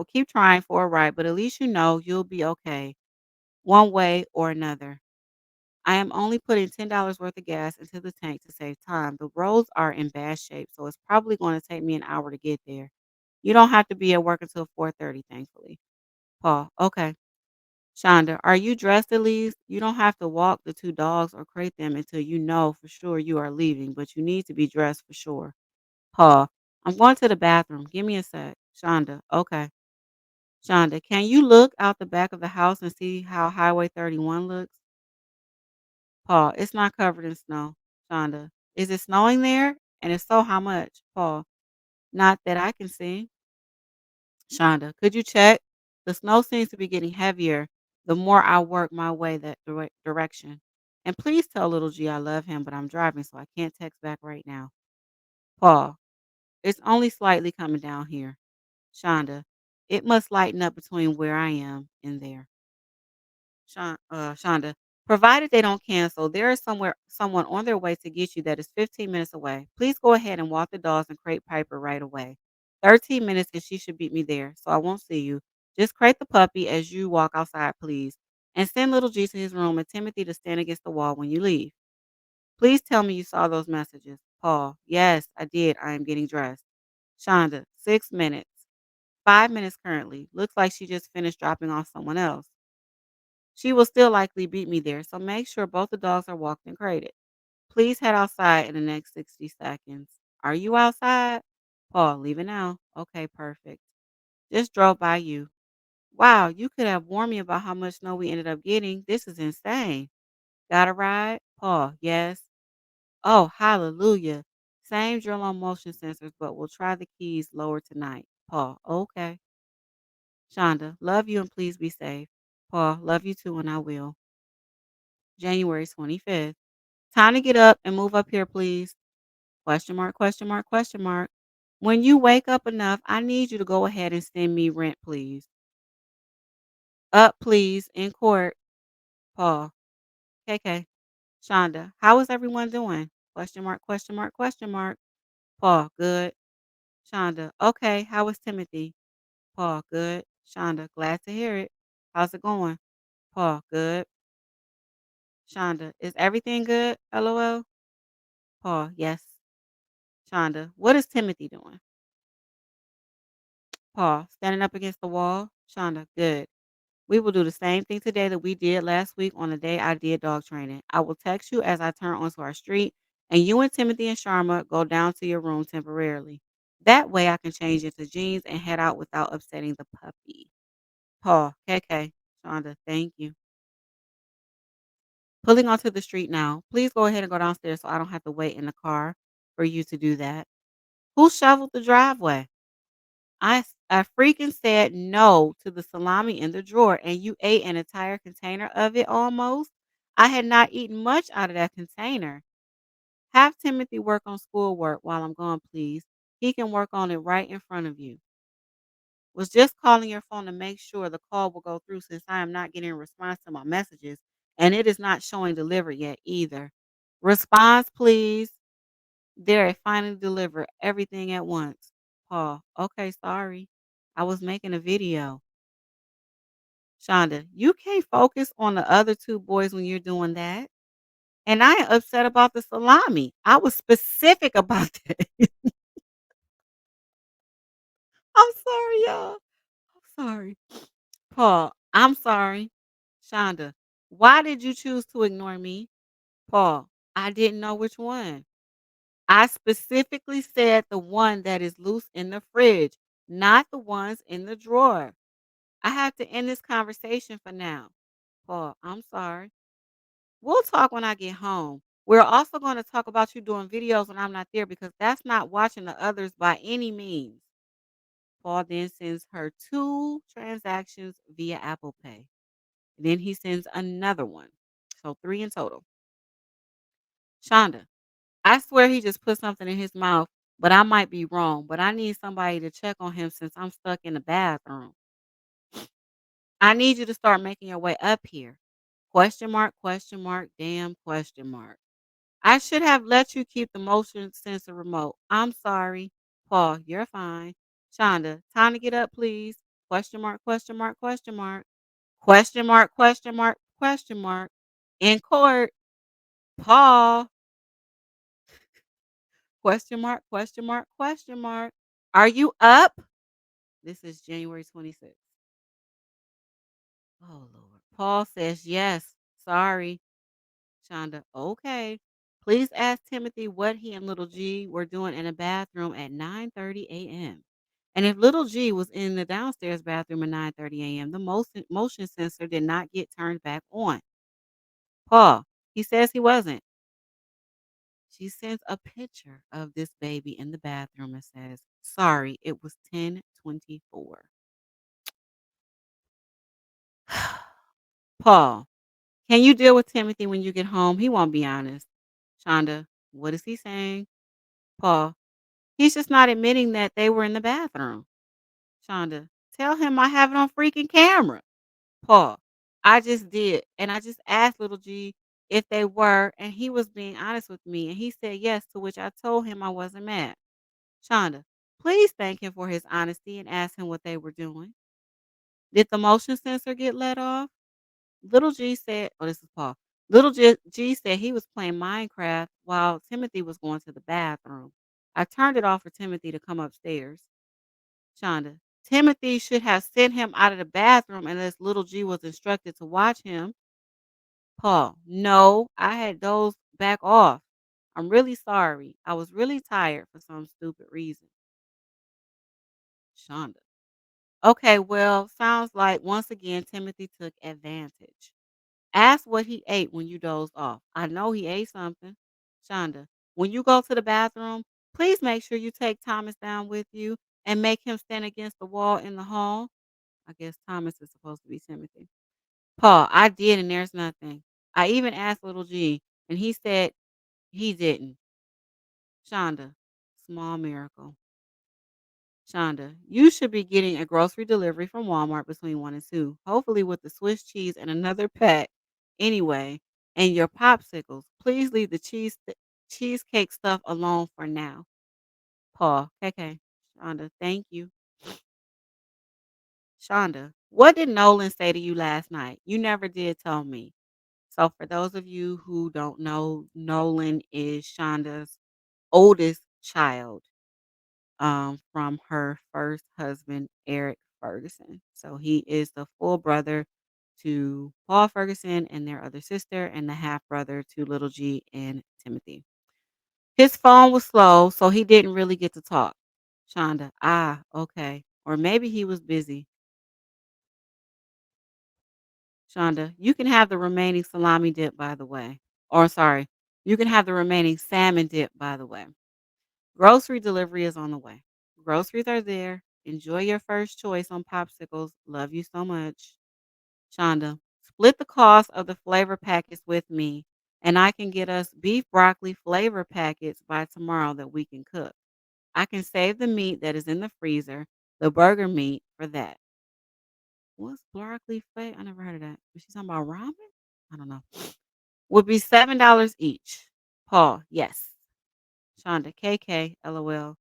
keep trying for a ride, but at least you know you'll be okay one way or another. I am only putting $10 worth of gas into the tank to save time. The roads are in bad shape, so it's probably going to take me an hour to get there. You don't have to be at work until 4:30, thankfully. Paul, okay. Shonda, are you dressed at least? You don't have to walk the two dogs or crate them until you know for sure you are leaving, but you need to be dressed for sure. Paul, I'm going to the bathroom. Give me a sec. Shonda, okay. Shonda, can you look out the back of the house and see how Highway 31 looks? Paul, it's not covered in snow. Shonda, is it snowing there? And if so, how much? Paul, not that I can see. Shonda, could you check? The snow seems to be getting heavier the more I work my way that direction. And please tell little G I love him, but I'm driving, so I can't text back right now. Paul, it's only slightly coming down here. Shonda, it must lighten up between where I am and there. Shonda, provided they don't cancel, there is someone on their way to get you that is 15 minutes away. Please go ahead and walk the dogs and crate Piper right away. 13 minutes and she should beat me there, so I won't see you. Just crate the puppy as you walk outside, please. And send little G to his room and Timothy to stand against the wall when you leave. Please tell me you saw those messages. Paul, yes, I did. I am getting dressed. Shonda, 6 minutes. 5 minutes currently. Looks like she just finished dropping off someone else. She will still likely beat me there, so make sure both the dogs are walked and crated. Please head outside in the next 60 seconds. Are you outside? Paul, leave it now. Okay, perfect. Just drove by you. Wow, you could have warned me about how much snow we ended up getting. This is insane. Got a ride? Paul, yes. Oh, hallelujah. Same drill on motion sensors, but we'll try the keys lower tonight. Paul, okay. Shonda, love you and please be safe. Paul, love you too and I will. January 25th. Time to get up and move up here, please. Question mark, question mark, question mark. When you wake up enough, I need you to go ahead and send me rent, please. Up, please, in court. Paul. KK. Shonda, how is everyone doing? Question mark, question mark, question mark. Paul, good. Shonda, okay, how is Timothy? Paul, good. Shonda, glad to hear it. How's it going? Paul, good. Shonda, is everything good? LOL. Paul, yes. Shonda, what is Timothy doing? Paul, standing up against the wall. Shonda, good. We will do the same thing today that we did last week on the day I did dog training. I will text you as I turn onto our street, and you and Timothy and Sharma go down to your room temporarily. That way I can change into jeans and head out without upsetting the puppy. Paul, KK. Shonda, thank you. Pulling onto the street now. Please go ahead and go downstairs so I don't have to wait in the car for you to do that. Who shoveled the driveway? I freaking said no to the salami in the drawer, and you ate an entire container of it almost. I had not eaten much out of that container. Have Timothy work on schoolwork while I'm gone, please. He can work on it right in front of you. Was just calling your phone to make sure the call will go through since I am not getting a response to my messages, and it is not showing delivered yet either. Response, please. There, it finally delivered everything at once. Paul, okay, sorry. I was making a video. Shonda, you can't focus on the other two boys when you're doing that. And I am upset about the salami. I was specific about that. I'm sorry, y'all. I'm sorry. Paul, I'm sorry. Shonda, why did you choose to ignore me? Paul, I didn't know which one. I specifically said the one that is loose in the fridge, not the ones in the drawer. I have to end this conversation for now. Paul, I'm sorry. We'll talk when I get home. We're also going to talk about you doing videos when I'm not there because that's not watching the others by any means. Paul then sends her two transactions via Apple Pay. Then he sends another one. So three in total. Shonda, I swear he just put something in his mouth, but I might be wrong. But I need somebody to check on him since I'm stuck in the bathroom. I need you to start making your way up here. Question mark, damn question mark. I should have let you keep the motion sensor remote. I'm sorry. Paul, you're fine. Shonda, time to get up, please. Question mark, question mark, question mark. Question mark, question mark, question mark. In court, Paul. Question mark, question mark, question mark. Are you up? This is January 26th. Oh, Lord. Paul says yes. Sorry. Shonda, okay. Please ask Timothy what he and little G were doing in a bathroom at 9:30 a.m. And if little G was in the downstairs bathroom at 9:30 a.m., the motion sensor did not get turned back on. Paul, he says he wasn't. She sends a picture of this baby in the bathroom and says, sorry, it was 10:24. Paul, can you deal with Timothy when you get home? He won't be honest. Shonda, what is he saying? Paul, he's just not admitting that they were in the bathroom. Shonda, tell him I have it on freaking camera. Paul, I just did. And I just asked little G if they were, and he was being honest with me. And he said yes, to which I told him I wasn't mad. Shonda, please thank him for his honesty and ask him what they were doing. Did the motion sensor get let off? Little G said, oh, this is Paul. Little G said he was playing Minecraft while Timothy was going to the bathroom. I turned it off for Timothy to come upstairs. Shonda, Timothy should have sent him out of the bathroom unless little G was instructed to watch him. Paul, no, I had those back off. I'm really sorry. I was really tired for some stupid reason. Shonda. Okay, well, sounds like once again Timothy took advantage. Ask what he ate when you dozed off. I know he ate something. Shonda, when you go to the bathroom, please make sure you take Thomas down with you and make him stand against the wall in the hall. I guess Thomas is supposed to be Timothy. Paul, I did and there's nothing. I even asked little G and he said he didn't. Shonda, small miracle. Shonda, you should be getting a grocery delivery from Walmart between 1 and 2, hopefully with the Swiss cheese and another pack anyway, and your popsicles. Please leave the cheese cheesecake stuff alone for now. Paul. KK. Shonda, thank you. Shonda, what did Nolan say to you last night? You never did tell me. So for those of you who don't know, Nolan is Shonda's oldest child from her first husband, Eric Ferguson. So he is the full brother to Paul Ferguson and their other sister, and the half brother to Little G and Timothy. His phone was slow, so he didn't really get to talk. Shonda, okay. Or maybe he was busy. Shonda, you can have the remaining salami dip, by the way. Or sorry, you can have the remaining salmon dip, by the way. Grocery delivery is on the way. Groceries are there. Enjoy your first choice on popsicles. Love you so much. Shonda, split the cost of the flavor packets with me, and I can get us beef broccoli flavor packets by tomorrow that we can cook. I can save the meat that is in the freezer, the burger meat, for that. What's broccoli flavor? I never heard of that. Was she talking about ramen? I don't know. Would be $7 each. Paul, yes. Shonda, KK, LOL.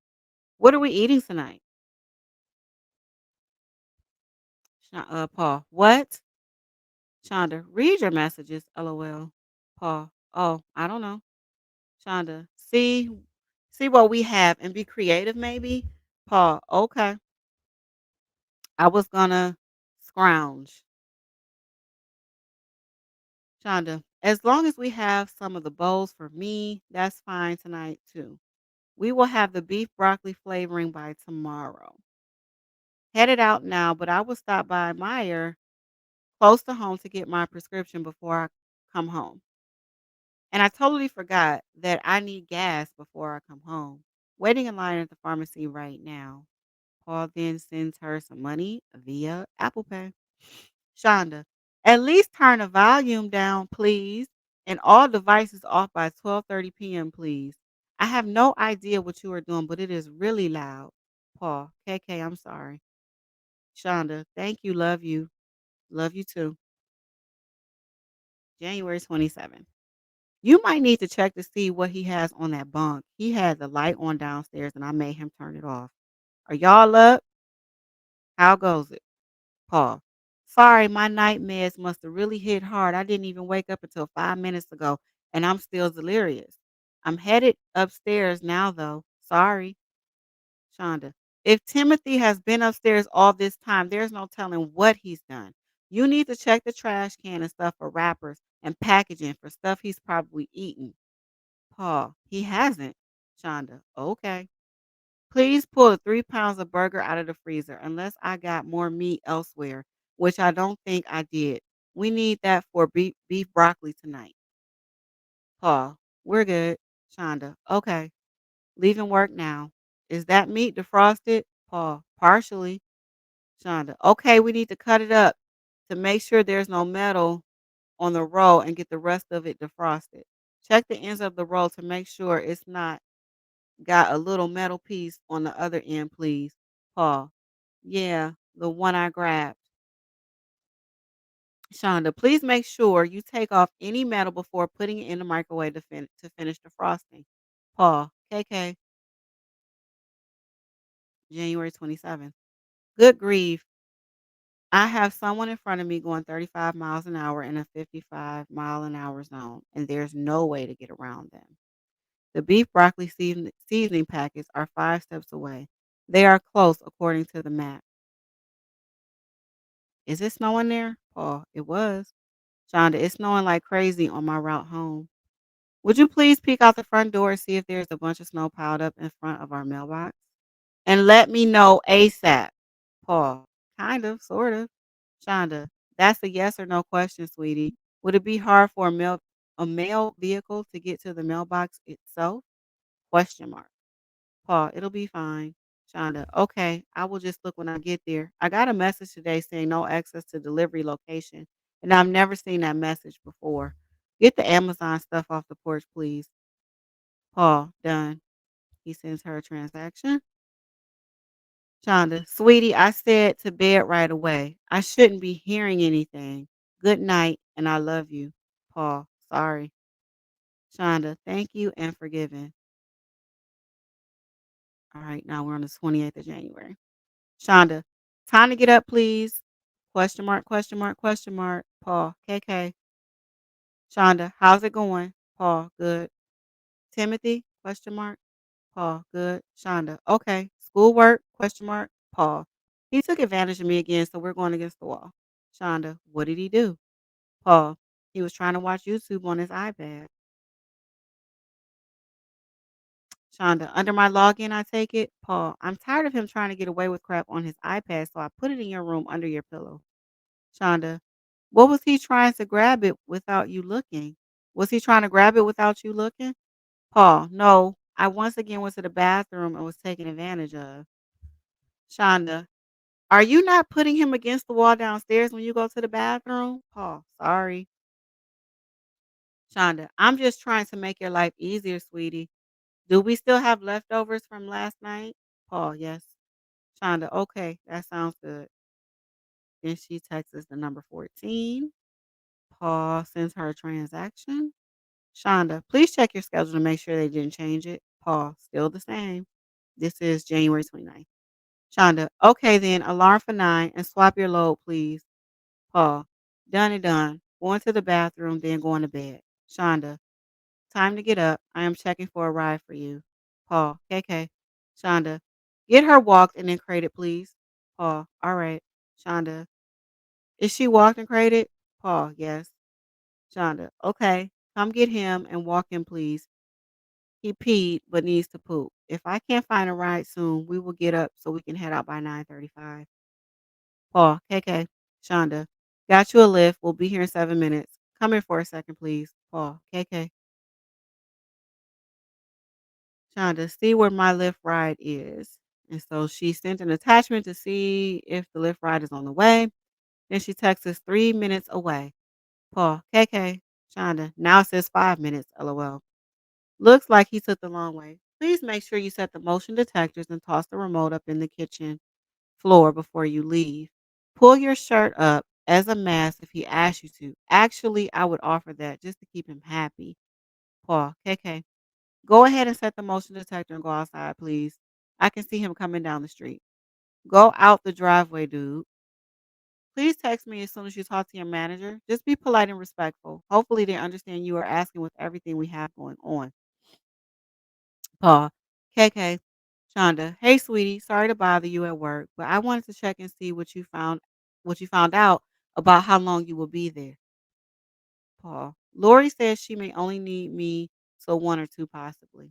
What are we eating tonight? Paul, what? Shonda, read your messages, LOL. Paul, oh, I don't know. Shonda, see what we have and be creative maybe. Paul, okay. I was gonna scrounge. Shonda, as long as we have some of the bowls for me, that's fine tonight too. We will have the beef broccoli flavoring by tomorrow. Headed out now, but I will stop by Meyer close to home to get my prescription before I come home. And I totally forgot that I need gas before I come home. Waiting in line at the pharmacy right now. Paul then sends her some money via Apple Pay. Shonda, at least turn the volume down, please, and all devices off by 12:30 p.m., please. I have no idea what you are doing, but it is really loud. Paul, KK, I'm sorry. Shonda, thank you, love you. Love you too. January 27th. You might need to check to see what he has on that bunk. He had the light on downstairs and I made him turn it off. Are y'all up? How goes it? Paul. Sorry, my night meds must have really hit hard. I didn't even wake up until 5 minutes ago and I'm still delirious. I'm headed upstairs now though. Sorry. Shonda. If Timothy has been upstairs all this time, there's no telling what he's done. You need to check the trash can and stuff for wrappers and packaging for stuff he's probably eaten. Paul, he hasn't. Shonda, okay. Please pull the 3 pounds of burger out of the freezer unless I got more meat elsewhere, which I don't think I did. We need that for beef broccoli tonight. Paul, we're good. Shonda, okay. Leaving work now. Is that meat defrosted? Paul, partially. Shonda, okay, we need to cut it up to make sure there's no metal on the roll and get the rest of it defrosted. Check the ends of the roll to make sure it's not got a little metal piece on the other end, please. Paul. Yeah, the one I grabbed. Shonda, please make sure you take off any metal before putting it in the microwave to finish the frosting. Paul. KK. January 27th. Good grief. I have someone in front of me going 35 miles an hour in a 55-mile-an-hour zone, and there's no way to get around them. The beef broccoli seasoning packets are 5 steps away. They are close according to the map. Is it snowing there? Paul, it was. Shonda, it's snowing like crazy on my route home. Would you please peek out the front door and see if there's a bunch of snow piled up in front of our mailbox? And let me know ASAP. Paul, kind of, sort of. Shonda, that's a yes or no question, sweetie. Would it be hard for a mail vehicle to get to the mailbox itself? Question mark. Paul, it'll be fine. Shonda, okay, I will just look when I get there. I got a message today saying no access to delivery location, and I've never seen that message before. Get the Amazon stuff off the porch, please. Paul, done. He sends her a transaction. Shonda, sweetie, I said to bed right away. I shouldn't be hearing anything. Good night, and I love you. Paul, sorry. Shonda, thank you and forgiven. All right, now we're on the 28th of January. Shonda, time to get up, please. Question mark, question mark, question mark. Paul, KK. Shonda, how's it going? Paul, good. Timothy, question mark. Paul, good. Shonda, okay. Schoolwork, question mark. Paul, he took advantage of me again, so we're going against the wall. Shonda, what did he do? Paul, he was trying to watch YouTube on his iPad. Shonda, under my login, I take it. Paul, I'm tired of him trying to get away with crap on his iPad, so I put it in your room under your pillow. Shonda, what was he trying to grab it without you looking? Was he trying to grab it without you looking? Paul, no. I once again went to the bathroom and was taken advantage of. Shonda, are you not putting him against the wall downstairs when you go to the bathroom? Paul, sorry. Shonda, I'm just trying to make your life easier, sweetie. Do we still have leftovers from last night? Paul, yes. Shonda, okay, that sounds good. Then she texts us the number 14. Paul sends her a transaction. Shonda, please check your schedule to make sure they didn't change it. Paul, still the same. This is January 29th. Shonda, okay then, alarm for 9 and swap your load, please. Paul, done and done. Going to the bathroom, then going to bed. Shonda, time to get up. I am checking for a ride for you. Paul, KK. Shonda, get her walked and then crated, please. Paul, all right. Shonda, is she walked and crated? Paul, yes. Shonda, okay. Come get him and walk him, please. He peed but needs to poop. If I can't find a ride soon, we will get up so we can head out by 9:35. Paul, KK. Shonda, got you a lift. We'll be here in 7 minutes. Come here for a second, please. Paul, KK. Shonda, see where my lift ride is. And so she sent an attachment to see if the lift ride is on the way. Then she texts us 3 minutes away. Paul, KK. Shonda, now it says 5 minutes. LOL. Looks like he took the long way. Please make sure you set the motion detectors and toss the remote up in the kitchen floor before you leave. Pull your shirt up as a mask if he asks you to. Actually, I would offer that just to keep him happy. Paul, KK. Go ahead and set the motion detector and go outside, please. I can see him coming down the street. Go out the driveway, dude. Please text me as soon as you talk to your manager. Just be polite and respectful. Hopefully, they understand you are asking with everything we have going on. Paul, KK, Shonda, hey sweetie, sorry to bother you at work, but I wanted to check and see what you found out about how long you will be there. Paul, Lori says she may only need me till 1 or 2 possibly.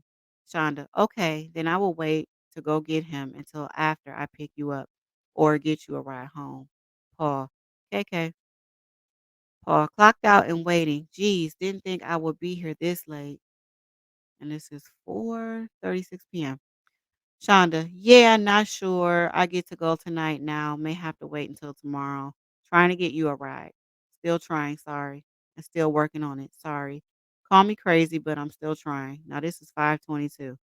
Shonda, okay, then I will wait to go get him until after I pick you up or get you a ride home. Paul, KK, Paul, clocked out and waiting. Geez, didn't think I would be here this late. And this is 4:36 p.m. Shonda, yeah, not sure. I get to go tonight now. May have to wait until tomorrow. Trying to get you a ride. Still trying, sorry. And still working on it. Sorry. Call me crazy, but I'm still trying. Now this is 5:22.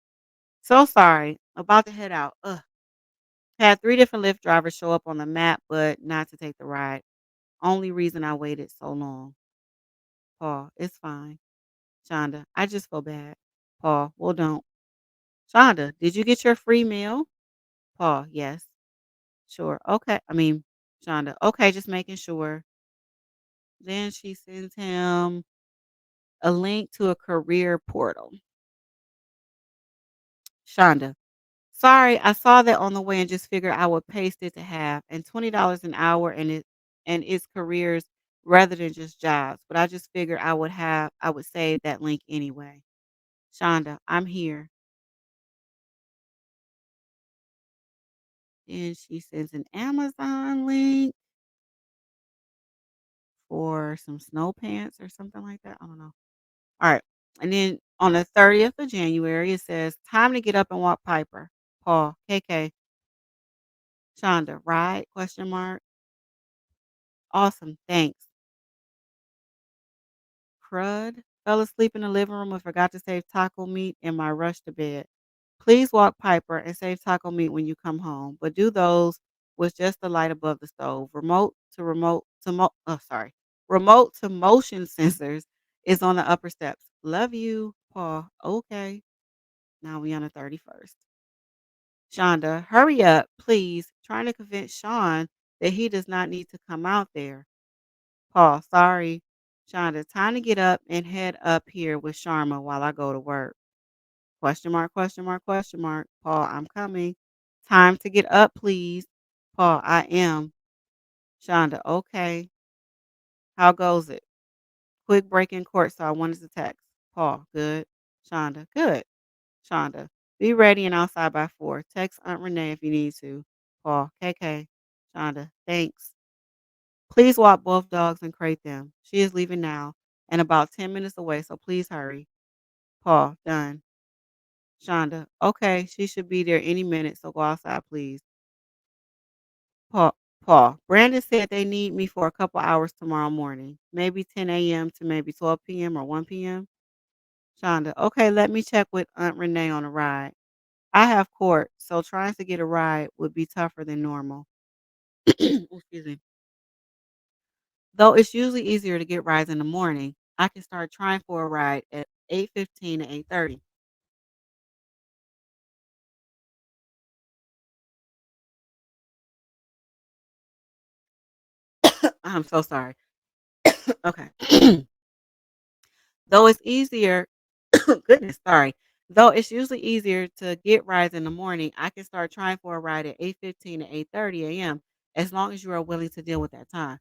So sorry. About to head out. Ugh. Had 3 different Lyft drivers show up on the map, but not to take the ride. Only reason I waited so long. Paul, it's fine. Shonda, I just feel bad. Paul, well don't. Shonda, did you get your free meal? Paul, yes. Sure. Okay. Shonda. Okay, just making sure. Then she sends him a link to a career portal. Shonda. Sorry, I saw that on the way and just figured I would paste it to half and $20 an hour and it's careers rather than just jobs. But I just figured I would save that link anyway. Shonda, I'm here. Then she sends an Amazon link for some snow pants or something like that. I don't know. Alright, and then on the 30th of January, it says, "Time to get up and walk Piper." Paul, KK, Shonda, "Right?" Question mark. Awesome, thanks. Crud, fell asleep in the living room and forgot to save taco meat in my rush to bed. Please walk Piper and save taco meat when you come home, but do those with just the light above the stove. Remote to motion sensors Is on the upper steps. Love you, Paul. Okay. Now we on the 31st. Shonda, hurry up, please. Trying to convince Sean that he does not need to come out there. Paul, sorry. Shonda, time to get up and head up here with Sharma while I go to work. Question mark, question mark, question mark. Paul, I'm coming. Time to get up, please. Paul, I am. Shonda, okay. How goes it? Quick break in court, so I wanted to text. Paul, good. Shonda, good. Shonda, be ready and outside by 4. Text Aunt Renee if you need to. Paul, KK. Shonda, thanks. Please walk both dogs and crate them. She is leaving now and about 10 minutes away, so please hurry. Paul, done. Shonda, okay, she should be there any minute, so go outside, please. Paul, Paul, Brandon said they need me for a couple hours tomorrow morning, maybe 10 a.m. to maybe 12 p.m. or 1 p.m. Shonda, okay, let me check with Aunt Renee on a ride. I have court, so trying to get a ride would be tougher than normal. Excuse me. Though it's usually easier to get rides in the morning, I can start trying for a ride at 8:15 to 8:30. I'm so sorry. Okay. Though it's easier goodness, sorry. Though it's usually easier to get rides in the morning, I can start trying for a ride at 8:15 to 8:30 a.m. as long as you are willing to deal with that time.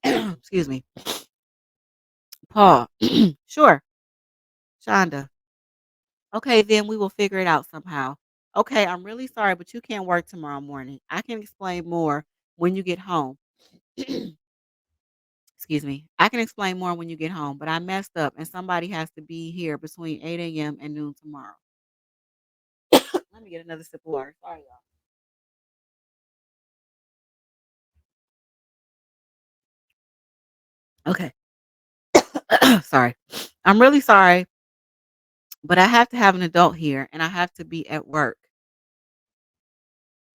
Excuse me. Paul. Sure. Shonda. Okay, then we will figure it out somehow. Okay, I'm really sorry, but you can't work tomorrow morning. I can explain more when you get home. Excuse me. I can explain more when you get home, but I messed up and somebody has to be here between 8 a.m. and noon tomorrow. Let me get another sip of water. Sorry, y'all. Okay. Sorry. I'm really sorry, but I have to have an adult here and I have to be at work.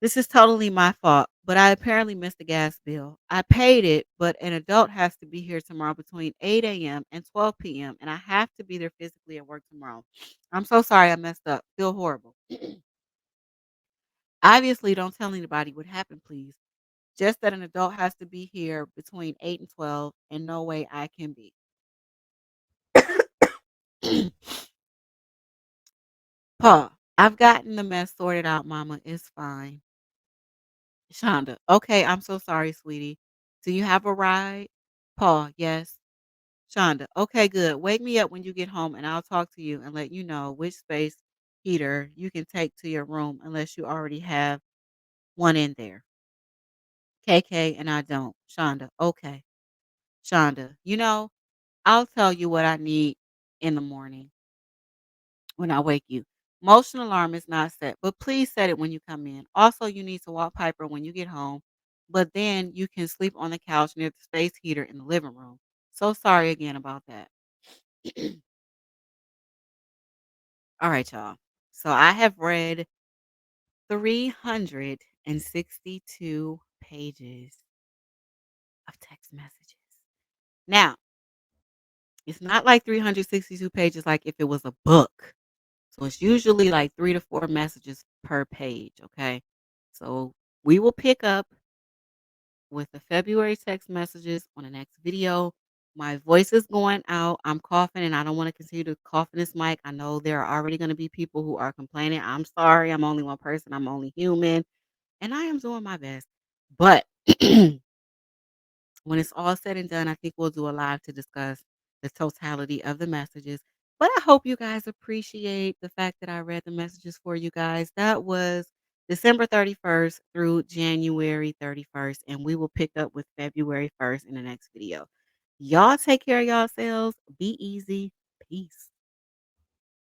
This is totally my fault, but I apparently missed the gas bill. I paid it, but an adult has to be here tomorrow between 8 a.m. and 12 p.m., and I have to be there physically at work tomorrow. I'm so sorry I messed up. Feel horrible. Obviously, don't tell anybody what happened, please. Just that an adult has to be here between 8 and 12, and no way I can be. Paul, I've gotten the mess sorted out, Mama. It's fine. Shonda, okay, I'm so sorry, sweetie. Do you have a ride? Paul, yes. Shonda, okay, good. Wake me up when you get home and I'll talk to you and let you know which space heater you can take to your room unless you already have one in there. KK and I don't. Shonda, okay. Shonda, I'll tell you what I need in the morning when I wake you. Motion alarm is not set, but please set it when you come in. Also, you need to walk Piper when you get home, but then you can sleep on the couch near the space heater in the living room. So sorry again about that. All right, y'all. So I have read 362 pages of text messages. Now, it's not like 362 pages like if it was a book. So it's usually like 3 to 4 messages per page, okay? So we will pick up with the February text messages on the next video. My voice is going out. I'm coughing and I don't want to continue to cough in this mic. I know there are already going to be people who are complaining. I'm sorry. I'm only one person. I'm only human. And I am doing my best. But when it's all said and done, I think we'll do a live to discuss the totality of the messages. But I hope you guys appreciate the fact that I read the messages for you guys. That was December 31st through January 31st, and we will pick up with February 1st in the next video. Y'all take care of yourselves. Be easy. Peace.